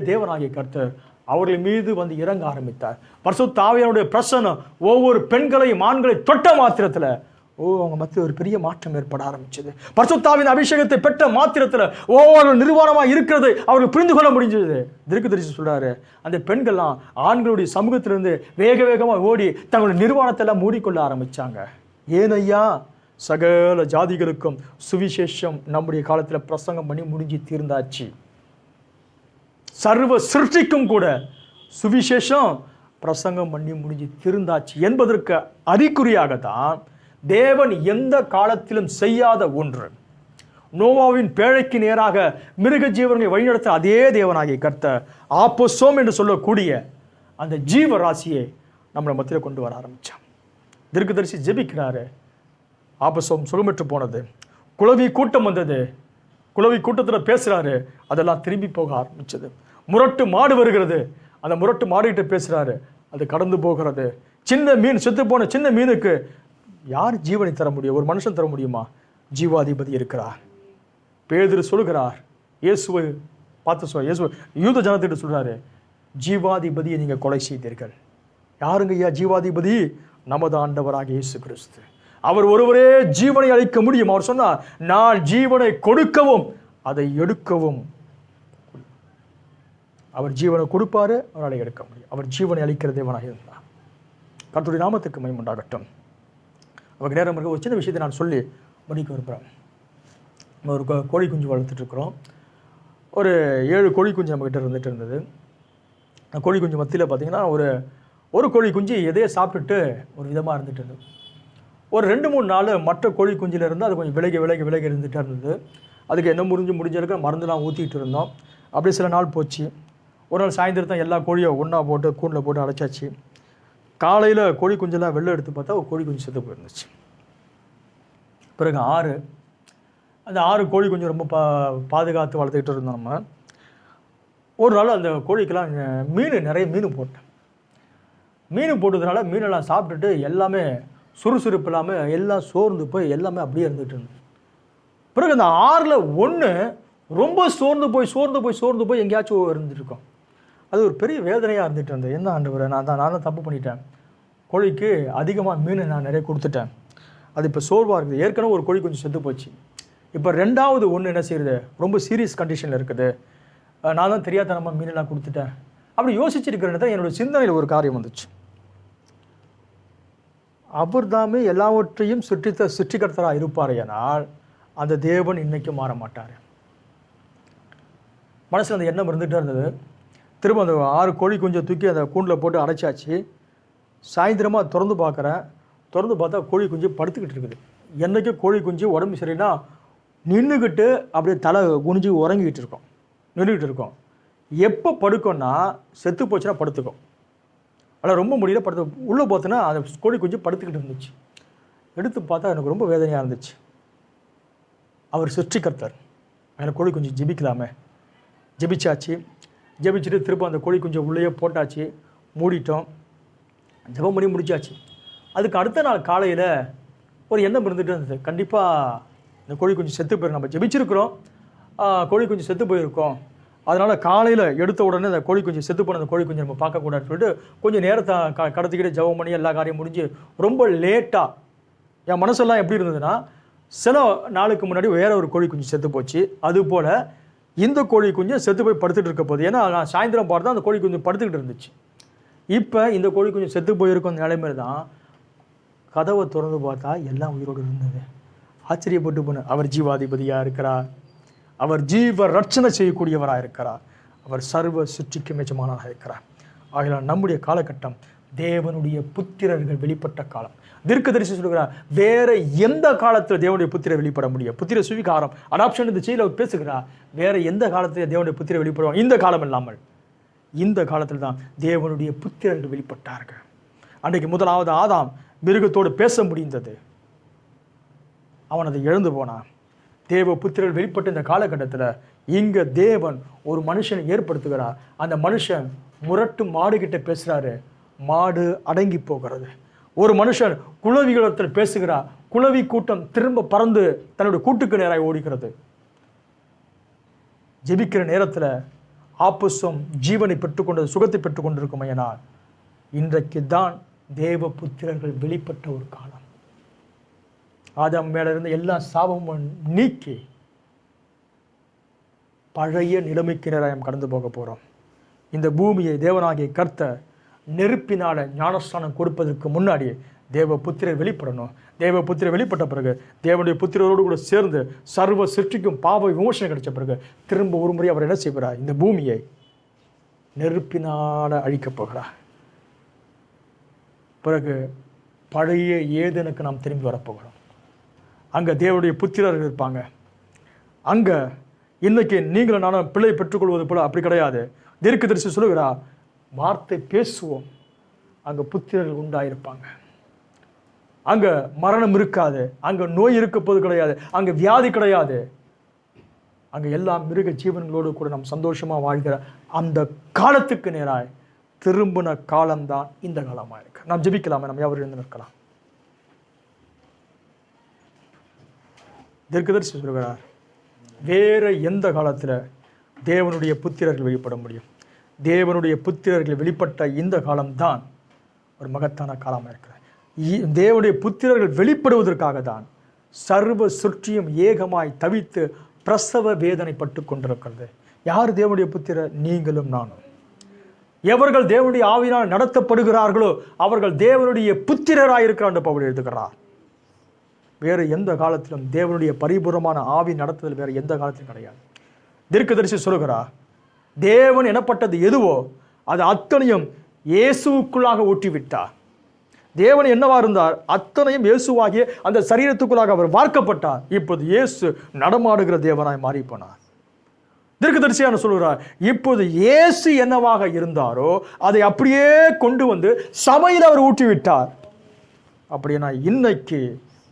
தேவனாகிய கர்த்தர் அவர்கள் மீது வந்து இறங்க ஆரம்பித்தார். பரிசுத்த ஆவியானுடைய பிரசன்னம் ஒவ்வொரு பெண்களையும் ஆண்களை தொட்ட மாத்திரத்தில் அவங்க மத்தியில் ஒரு பெரிய மாற்றம் ஏற்பட ஆரம்பிச்சது. பரிசுத்த ஆவியின் அபிஷேகத்தை பெற்ற மாத்திரத்தில் ஒவ்வொரு நிர்வாணமாக இருக்கிறதை அவர்கள் புரிந்து கொள்ள முடிஞ்சது. தீர்க்கதரிசி சொல்றாரு, அந்த பெண்கள்லாம் ஆண்களுடைய சமூகத்திலிருந்து வேகமாக ஓடி தங்களுடைய நிர்வாணத்தை எல்லாம் மூடிக்கொள்ள ஆரம்பிச்சாங்க. ஏனையா, சகல ஜாதிகளுக்கும் சுவிசேஷம் நம்முடைய காலத்தில் பிரசங்கம் பண்ணி முடிஞ்சு தீர்ந்தாச்சு. சர்வ சிருஷ்டிக்கும் கூட சுவிசேஷம் பிரசங்கம் பண்ணி முடிஞ்சு தீர்ந்தாச்சு என்பதற்கு அறிகுறியாகத்தான் தேவன் எந்த காலத்திலும் செய்யாத ஒன்று. நோவாவின் பேழைக்கு நேராக மிருக ஜீவனை வழிநடத்த அதே தேவனாகிய கர்த்தர் ஆப்போசோம் என்று சொல்லக்கூடிய அந்த ஜீவராசியை நம்மளை மத்தியில் கொண்டு வர ஆரம்பித்தான். தீர்க்கதரிசி ஜெபிக்கிறாரு. ஆப்போசோம் சுகமற்று போனது. குளவி கூட்டம் வந்தது. குளவி கூட்டத்தில் பேசுகிறாரு. அதெல்லாம் திரும்பி போக ஆரம்பிச்சது. முரட்டு மாடு வருகிறது. அந்த முரட்டு மாடுகிட்ட பேசுகிறாரு. அது கடந்து போகிறது. சின்ன மீன், செத்து போன சின்ன மீனுக்கு யார் ஜீவனை தர முடியும்? ஒரு மனுஷன் தர முடியுமா? ஜீவாதிபதி இருக்கிறார். பேதுரு சொல்கிறார், இயேசுவை பார்த்து இயேசு யூத ஜனத்திட்ட சொல்கிறாரு, ஜீவாதிபதியை நீங்கள் கொலை செய்தீர்கள். யாருங்க ஐயா ஜீவாதிபதி? நமது ஆண்டவராக இயேசு கிறிஸ்து. அவர் ஒருவரே ஜீவனை அளிக்க முடியும். அவர் சொன்னார், நான் ஜீவனை கொடுக்கவும் அதை எடுக்கவும். அவர் ஜீவனை கொடுப்பாரு, அவரால் எடுக்க முடியும். அவர் ஜீவனை அளிக்கிற தேவனாக இருந்தார். கர்த்தருடைய நாமத்துக்கு மகிமை உண்டாகட்டும். அவருக்கு நேரம் இருக்க ஒரு சின்ன விஷயத்தை நான் சொல்லி முடிக்க விரும்புகிறேன். ஒரு கோழி குஞ்சு வளர்த்துட்டு இருக்கிறோம். ஒரு 7 கோழி குஞ்சு நம்மக்கிட்ட இருந்துட்டு இருந்தது. கோழி குஞ்சு மத்தியில் பார்த்தீங்கன்னா ஒரு கோழி குஞ்சு எதையோ சாப்பிட்டுட்டு ஒரு விதமாக இருந்துட்டு இருந்தது. ஒரு 2-3 நாள் மற்ற கோழி குஞ்சில் இருந்து அது கொஞ்சம் விலகி இருந்துகிட்டே இருந்தது. அதுக்கு என்ன முடிஞ்சிருக்க மருந்துலாம் ஊற்றிட்டு இருந்தோம். அப்படியே சில நாள் போச்சு. ஒரு நாள் சாயந்தரம் தான் எல்லா கோழியும் ஒன்றா போட்டு கூண்டில் போட்டு அடைச்சாச்சு. காலையில் கோழி குஞ்செல்லாம் வெளில எடுத்து பார்த்தா ஒரு கோழி குஞ்சு செத்து போயிருந்துச்சு. பிறகு அந்த 6 கோழி குஞ்சு ரொம்ப பாதுகாத்து வளர்த்துக்கிட்டு இருந்தோம் நம்ம. ஒரு நாள் அந்த கோழிக்கெல்லாம் நிறைய மீன் போட்டேன். மீன் போட்டதுனால மீனெல்லாம் சாப்பிட்டுட்டு எல்லாமே சுறுசுறுப்பு இல்லாமல் எல்லாம் சோர்ந்து போய் எல்லாமே அப்படியே இருந்துகிட்டு இருந்தது. பிறகு அந்த 6ல் 1 ரொம்ப சோர்ந்து போய் எங்கேயாச்சும் இருந்துட்டுருக்கோம். அது ஒரு பெரிய வேதனையாக இருந்துகிட்டு இருந்தது. என்ன ஆண்டவரே, நானும் தப்பு பண்ணிட்டேன். கோழிக்கு அதிகமாக மீன் நான் நிறைய கொடுத்துட்டேன். அது இப்போ சோர்வாக இருக்குது. ஏற்கனவே ஒரு கோழி கொஞ்சம் செத்து போச்சு. இப்போ 2வது 1 என்ன செய்யுது, ரொம்ப சீரியஸ் கண்டிஷனில் இருக்குது. நான் தான் தெரியாதனமாக மீனெல்லாம் கொடுத்துட்டேன். அப்படி யோசிச்சிருக்கிறத என்னோட சிந்தனையில் ஒரு காரியம் வந்துச்சு. அவர் தாமே எல்லாவற்றையும் சிருஷ்டிகர்த்தராக இருப்பார். ஏனால் அந்த தேவன் இன்னைக்கும் மாற மாட்டார். மனசில் அந்த எண்ணம் இருந்துகிட்டே இருந்தது. திரும்ப அந்த 6 கோழி குஞ்சை தூக்கி அந்த கூண்டில் போட்டு அடைச்சாச்சு. சாயந்தரமாக திறந்து பார்த்தா கோழி குஞ்சு படுத்துக்கிட்டு இருக்குது. என்றைக்கும் கோழி குஞ்சு உடம்பு சரின்னா நின்றுக்கிட்டு அப்படியே தலை குனிஞ்சு உறங்கிக்கிட்டு இருக்கோம். எப்போ படுக்கோன்னா செத்து போச்சுன்னா படுத்துக்கும். ஆனால் ரொம்ப முடியல உள்ளே பார்த்தோன்னா அந்த கோழி குஞ்சு படுத்துக்கிட்டு இருந்துச்சு. எடுத்து பார்த்தா எனக்கு ரொம்ப வேதனையாக இருந்துச்சு. அவர் சிருஷ்டிகர்த்தர். எனக்கு கோழி குஞ்சு ஜெபிக்கலாமே. ஜெபிச்சுட்டு திரும்ப அந்த கோழி குஞ்சை உள்ளேயே போட்டாச்சு. மூடிட்டோம். ஜெபம் பண்ணி முடிச்சாச்சு. அதுக்கு அடுத்த நாள் காலையில் ஒரு எண்ணம் இருந்துகிட்டு இருந்தது. கண்டிப்பாக இந்த கோழி குஞ்சு செத்து போயிடும். நம்ம ஜெபிச்சிருக்கிறோம், கோழி குஞ்சு செத்து போயிருக்கோம். அதனால் காலையில் எடுத்த உடனே அந்த கோழி குஞ்சு செத்து போன அந்த கோழி குஞ்சு நம்ம பார்க்கக்கூடாதுன்னு சொல்லிட்டு கொஞ்சம் நேரத்தை கடத்திக்கிட்டு ஜெபம் பண்ணி எல்லா காரியம் முடிஞ்சு ரொம்ப லேட்டாக என் மனசெல்லாம் எப்படி இருந்ததுன்னா, சில நாளுக்கு முன்னாடி வேற ஒரு கோழி குஞ்சு செத்து போச்சு. அதுபோல் இந்த கோழி குஞ்சு செத்து போய் படுத்துட்டு இருக்க போகுது. ஏன்னா நான் சாயந்தரம் பார்த்தா அந்த கோழி குஞ்சு படுத்துக்கிட்டு இருந்துச்சு. இப்போ இந்த கோழி குஞ்சு செத்து போயிருக்கும் அந்த நிலைமையில தான் கதவை திறந்து பார்த்தா எல்லாம் உயிரோடு இருந்தது. ஆச்சரியப்பட்டு போன அவர் ஜீவாதிபதியாக இருக்கிறார். அவர் ஜீவ ரட்சணை செய்யக்கூடியவராக இருக்கிறார். அவர் சர்வ சுற்றிக்கு மெச்சமானவராக இருக்கிறார். ஆகையால் நம்முடைய காலகட்டம் தேவனுடைய புத்திரர்கள் வெளிப்பட்ட காலம். தீர்க்கதரிசி சொல்கிறார், வேற எந்த காலத்தில் தேவனுடைய புத்திரர் வெளிப்பட முடியும்? புத்திர சுவிகாரம் அடாப்ஷன் இந்த செய்தியில் பேசுகிறார். வேற எந்த காலத்தில் தேவனுடைய புத்திரர் வெளிப்படுவாங்க? இந்த காலம் இல்லாமல் இந்த காலத்தில் தான் தேவனுடைய புத்திரர்கள் வெளிப்பட்டார்கள். அன்றைக்கு முதலாவது ஆதாம் மிருகத்தோடு பேச முடிந்தது. அவன் அதை இழந்து போனான். தேவ புத்திரர்கள் வெளிப்பட்ட இந்த காலகட்டத்தில் இங்க தேவன் ஒரு மனுஷனை ஏற்படுத்துகிறார். அந்த மனுஷன் முரட்டு மாடு கிட்ட பேசுறாரு. மாடு அடங்கி போகிறது. ஒரு மனுஷன் குளவிகளிடத்தில் பேசுகிறார். குளவி கூட்டம் திரும்ப பறந்து தன்னுடைய கூட்டுக்கு நேராக ஓடுகிறது. ஜெபிக்கிற நேரத்தில் ஆப்போசம் ஜீவனை பெற்றுக்கொண்டது, சுகத்தை பெற்றுக்கொண்டிருக்கும். ஐயனால் இன்றைக்கு தான் தேவ புத்திரர்கள் வெளிப்பட்ட ஒரு காலம். ஆதாம் மேல இருந்து எல்லா சாபமும் நீக்கி பழைய நிலைமைக்கு நேராக கடந்து போக போகிறோம். இந்த பூமியை தேவனாகிய கர்த்தர் நெருப்பினால ஞானஸ்தானம் கொடுப்பதற்கு முன்னாடி தேவ புத்திரர் வெளிப்படணும். தேவ புத்திரர் வெளிப்பட்ட பிறகு தேவனுடைய புத்திரரோடு கூட சேர்ந்து சர்வ சிருஷ்டிக்கும் பாவ விமோசனம் கிடைச்ச பிறகு திரும்ப ஒரு முறை அவர் என்ன செய்கிறார்? இந்த பூமியை நெருப்பினால அழிக்கப் போகிறார். பிறகு பழைய ஏதேனுக்கு நாம் திரும்பி வரப்போகிறோம். அங்கே தேவனுடைய புத்திரர்கள் இருப்பாங்க. அங்கே இன்னைக்கு நீங்களும் நானும் பிள்ளை பெற்றுக்கொள்வது போல அப்படி கிடையாது. தீர்க்கதரிசி சொல்லுகிறா, வார்த்தை பேசுவோம், அங்கே புத்திரர்கள் உண்டாயிருப்பாங்க. அங்கே மரணம் இருக்காது, அங்கே நோய் இருக்க போது கிடையாது, அங்கே வியாதி கிடையாது. அங்கே எல்லா மிருக ஜீவன்களோடு கூட நாம் சந்தோஷமாக வாழ்கிற அந்த காலத்துக்கு நேராய் திரும்பின காலம்தான் இந்த காலமாக இருக்கு. நாம் ஜெபிக்கலாமே, நம்ம யாரும் இருந்து நிற்கலாம். தீர்க்கதரிசி சொல்கிறார், வேற எந்த காலத்தில் தேவனுடைய புத்திரர்கள் வெளிப்பட முடியும்? தேவனுடைய புத்திரர்கள் வெளிப்பட்ட இந்த காலம்தான் ஒரு மகத்தான காலமாக இருக்கிறது. தேவனுடைய புத்திரர்கள் வெளிப்படுவதற்காக தான் சர்வ சுற்றியும் ஏகமாய் தவித்து பிரசவ வேதனைப்பட்டு கொண்டிருக்கிறது. யார் தேவனுடைய புத்திரர்? நீங்களும் நானும். எவர்கள் தேவனுடைய ஆவியினால் நடத்தப்படுகிறார்களோ அவர்கள் தேவனுடைய புத்திரராயிருக்கிறார் என்று பவுல் எழுதுகிறார். வேறு எந்த காலத்திலும் தேவனுடைய பரிபூர்ணமான ஆவி நடத்துதல் வேறு எந்த காலத்திலும் கிடையாது. தீர்க்கதரிசி சொல்கிறார், தேவன் எனப்பட்டது எதுவோ அது அத்தனையும் இயேசுவுக்குள்ளாக ஊற்றிவிட்டார். தேவன் என்னவா இருந்தார், அத்தனையும் இயேசுவாகிய அந்த சரீரத்துக்குள்ளாக அவர் வார்க்கப்பட்டார். இப்போது இயேசு நடமாடுகிற தேவனாய் மாறி போனார். தீர்க்கதரிசியான சொல்கிறார், இப்போது இயேசு என்னவாக இருந்தாரோ அதை அப்படியே கொண்டு வந்து சபையில் அவர் ஊற்றிவிட்டார். அப்படின்னா இன்னைக்கு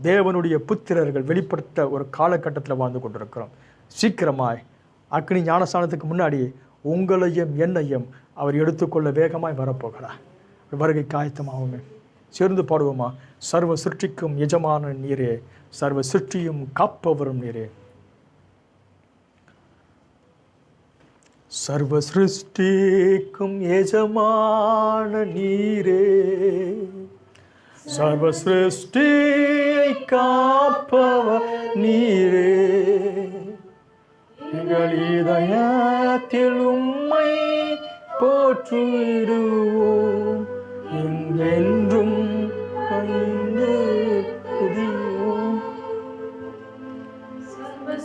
தேவனுடைய புத்திரர்கள் வெளிப்படுத்த ஒரு காலகட்டத்தில் வாழ்ந்து கொண்டிருக்கிறோம். சீக்கிரமாய் அக்னி ஞானஸ்தானத்துக்கு முன்னாடி உங்களையும் என்னையும் அவர் எடுத்துக்கொள்ள வேகமாய் வரப்போகிறார். வருகை காயத்தமாகுமே. சேர்ந்து பாடுவோமா? சர்வ சிருஷ்டிக்கும் எஜமான நீரே, சர்வ சிருஷ்டியும் காப்பவரும் நீரே. சர்வ சிருஷ்டிக்கும் எஜமான நீரே, சர்வ சிருஷ்டியை காப்பவர் நீரே. எங்கள் இதயத்தில் உம்மை போற்றிடுவோம், என்றென்றும் பணிந்து துதிப்போம்.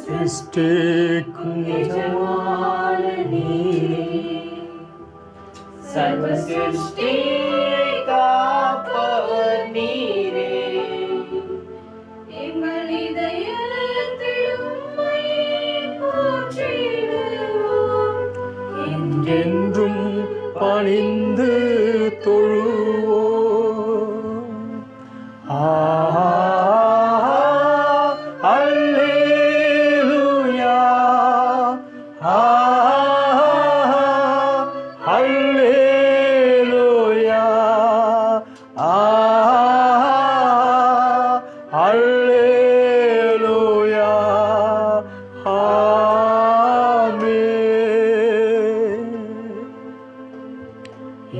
சிருஷ்டிக்கும் எஜமான நீரே, சர்வ சிருஷ்டியை காப்பவர் நீரே. எங்கள் இதயத்தில் உம்மை போற்றிடுவோம், என்றென்றும் பணிந்து தொழுவோம். அல்லேலூயா, அல்லேலூயா, அல்லேலூயா, ஆமென்.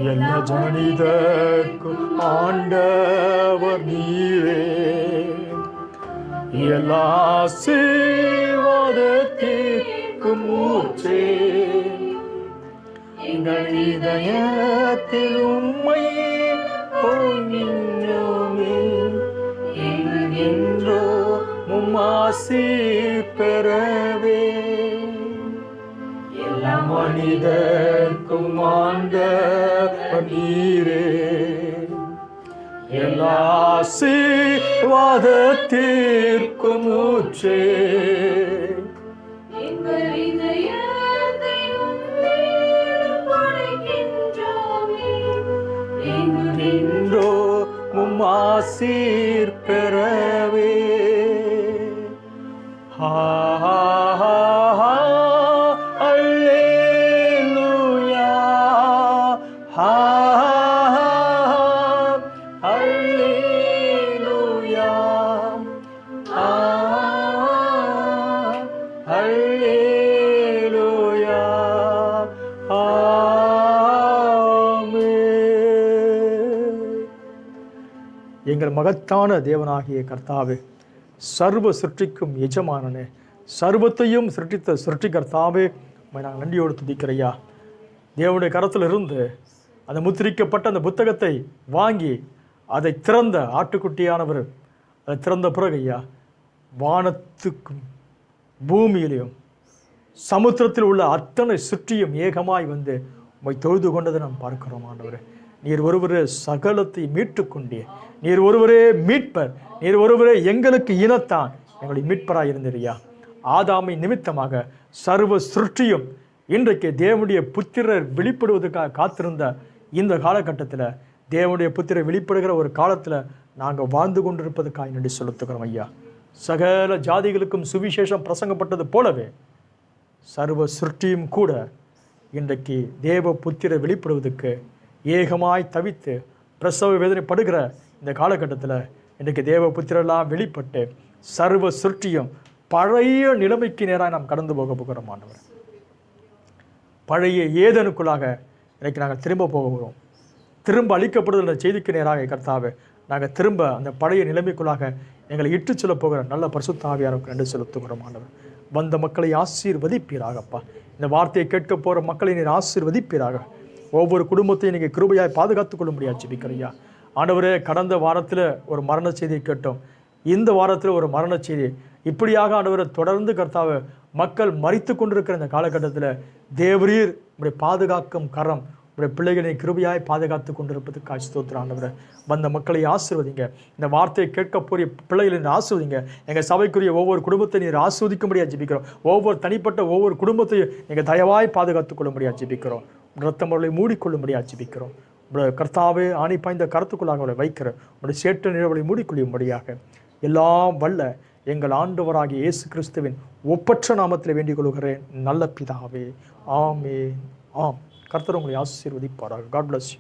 எல்லா மனிதர்க்கும் ஆண்டவர் நீரே, எல்லா ஆசீர்வாதத்திற்கும் ஊற்றே. எங்கள் இதயத்தில் உம்மை பொங்கினோமே, என்றோ உம்மாசி பெறவே. எல்லா மனிதர்க்கும் ஆண்டவர் நீரே, எல்லா ஆசீர்வாதத்திற்கும் ஊற்றே. எங்கள் இதயத்தை உம்மேல் படைக்கின்றோமே, என்றோ உம்மாசீர் பெறவே. அல்லேலூயா, அல்லேலூயா, அல்லேலூயா, ஆமென். எங்கள் மகத்தான தேவனாகிய கர்த்தாவே, சர்வ சிருஷ்டிக்கும் எஜமானனே, சர்வத்தையும் சிருஷ்டித்த சிருஷ்டிகர்த்தாவே, உம்மை நாங்கள் நன்றியோடு துதிக்கிறையா. தேவனுடைய கரத்தில் இருந்து அந்த முத்திரிக்கப்பட்ட அந்த புத்தகத்தை வாங்கி அதை திறந்த ஆட்டுக்குட்டியானவர் அதை திறந்த பிறகு ஐயா, வானத்துக்கும் பூமியிலையும் சமுத்திரத்தில் உள்ள அத்தனை சுற்றியும் ஏகமாய் வந்து உம்மை தொழுது கொண்டதை நாம் பார்க்கிறோம். ஆண்டவரே, நீர் ஒருவரே சகலத்தை மீட்டு கொண்டீர். நீர் ஒருவரே மீட்பர். நீர் ஒருவரே எங்களுக்கு இனத்தான் எங்களை மீட்பராக இருந்தீரையா. ஆதாமை நிமித்தமாக சர்வ சிருஷ்டியும் இன்றைக்கு தேவனுடைய புத்திரர் வெளிப்படுவதற்காக காத்திருந்த இந்த காலகட்டத்தில், தேவனுடைய புத்திரர் வெளிப்படுகிற ஒரு காலத்தில் நாங்கள் வாழ்ந்து கொண்டிருப்பதற்காக நன்றி செலுத்துகிறோம் ஐயா. சகல ஜாதிகளுக்கும் சுவிசேஷம் பிரசங்கப்பட்டது போலவே சர்வ சிருஷ்டியும் கூட இன்றைக்கு தேவ புத்திரர் வெளிப்படுவதற்கு ஏகமாய் தவித்து பிரசவ வேதனைப்படுகிற இந்த காலகட்டத்தில் இன்றைக்கு தேவ புத்திரெல்லாம் வெளிப்பட்டு சர்வ சிருஷ்டியும் பழைய நிலைமைக்கு நேராக நாம் கடந்து போக போகிறோம் ஆண்டவர். பழைய ஏதனுக்குள்ளாக இன்றைக்கு நாங்கள் திரும்ப போக போகிறோம். திரும்ப அளிக்கப்படுதல் செய்திக்கு நேராக கர்த்தாவே நாங்கள் திரும்ப அந்த பழைய நிலைமைக்குள்ளாக எங்களை இட்டு செல்ல போகிற நல்ல பரிசுத்த ஆவியானவருக்கு நன்றி செலுத்துகிறோம் ஆண்டவர். வந்த மக்களை ஆசீர்வதிப்பீராகப்பா. இந்த வார்த்தையை கேட்க போகிற மக்களை நீர் ஆசீர்வதிப்பீராக. ஒவ்வொரு குடும்பத்தையும் நீங்கள் கிருபையாய் பாதுகாத்துக் கொள்ள முடியாது ஜெபிக்கிறையா ஆண்டவரே. கடந்த வாரத்தில் ஒரு மரண செய்தியை கேட்டோம். இந்த வாரத்தில் ஒரு மரண செய்தி. இப்படியாக ஆண்டவரை தொடர்ந்து கர்த்தாவை மக்கள் மரித்து கொண்டிருக்கிற இந்த காலகட்டத்தில் தேவரீர் உடைய பாதுகாக்கும் கரம் உடைய பிள்ளைகளை கிருபையாய் பாதுகாத்து கொண்டிருப்பதுக்கு ஸ்தோத்திரம் ஆண்டவரே. வந்த மக்களை ஆசீர்வதிங்க. இந்த வார்த்தையை கேட்க போகிற பிள்ளைகளை நீர் ஆசீர்வதிங்க. எங்கள் சபைக்குரிய ஒவ்வொரு குடும்பத்தை நீர் ஆசீர்வதிக்கும்படியாக ஜெபிக்கிறோம். ஒவ்வொரு தனிப்பட்ட ஒவ்வொரு குடும்பத்தையும் நீங்கள் தயவாய் பாதுகாத்துக் கொள்ளும்படியாக ஜெபிக்கிறோம். ரத்தம் அவர்களை மூடிக்கொள்ளும்படியாக ஜெபிக்கிறோம். உடைய கர்த்தாவே ஆணி பாய்ந்த கருத்துக்குள்ளாக அவளை வைக்கிற உடைய சேற்ற நிழலை மூடிக்கொள்ளும்படியாக எல்லாம் வல்ல எங்கள் ஆண்டவராகிய இயேசு கிறிஸ்துவின் ஒப்பற்ற நாமத்தில் வேண்டிக் கொள்கிறேன் நல்ல பிதாவே. ஆமென். ஆம். கர்த்தர் உங்களை ஆசீர்வதிப்பாராக. God bless you.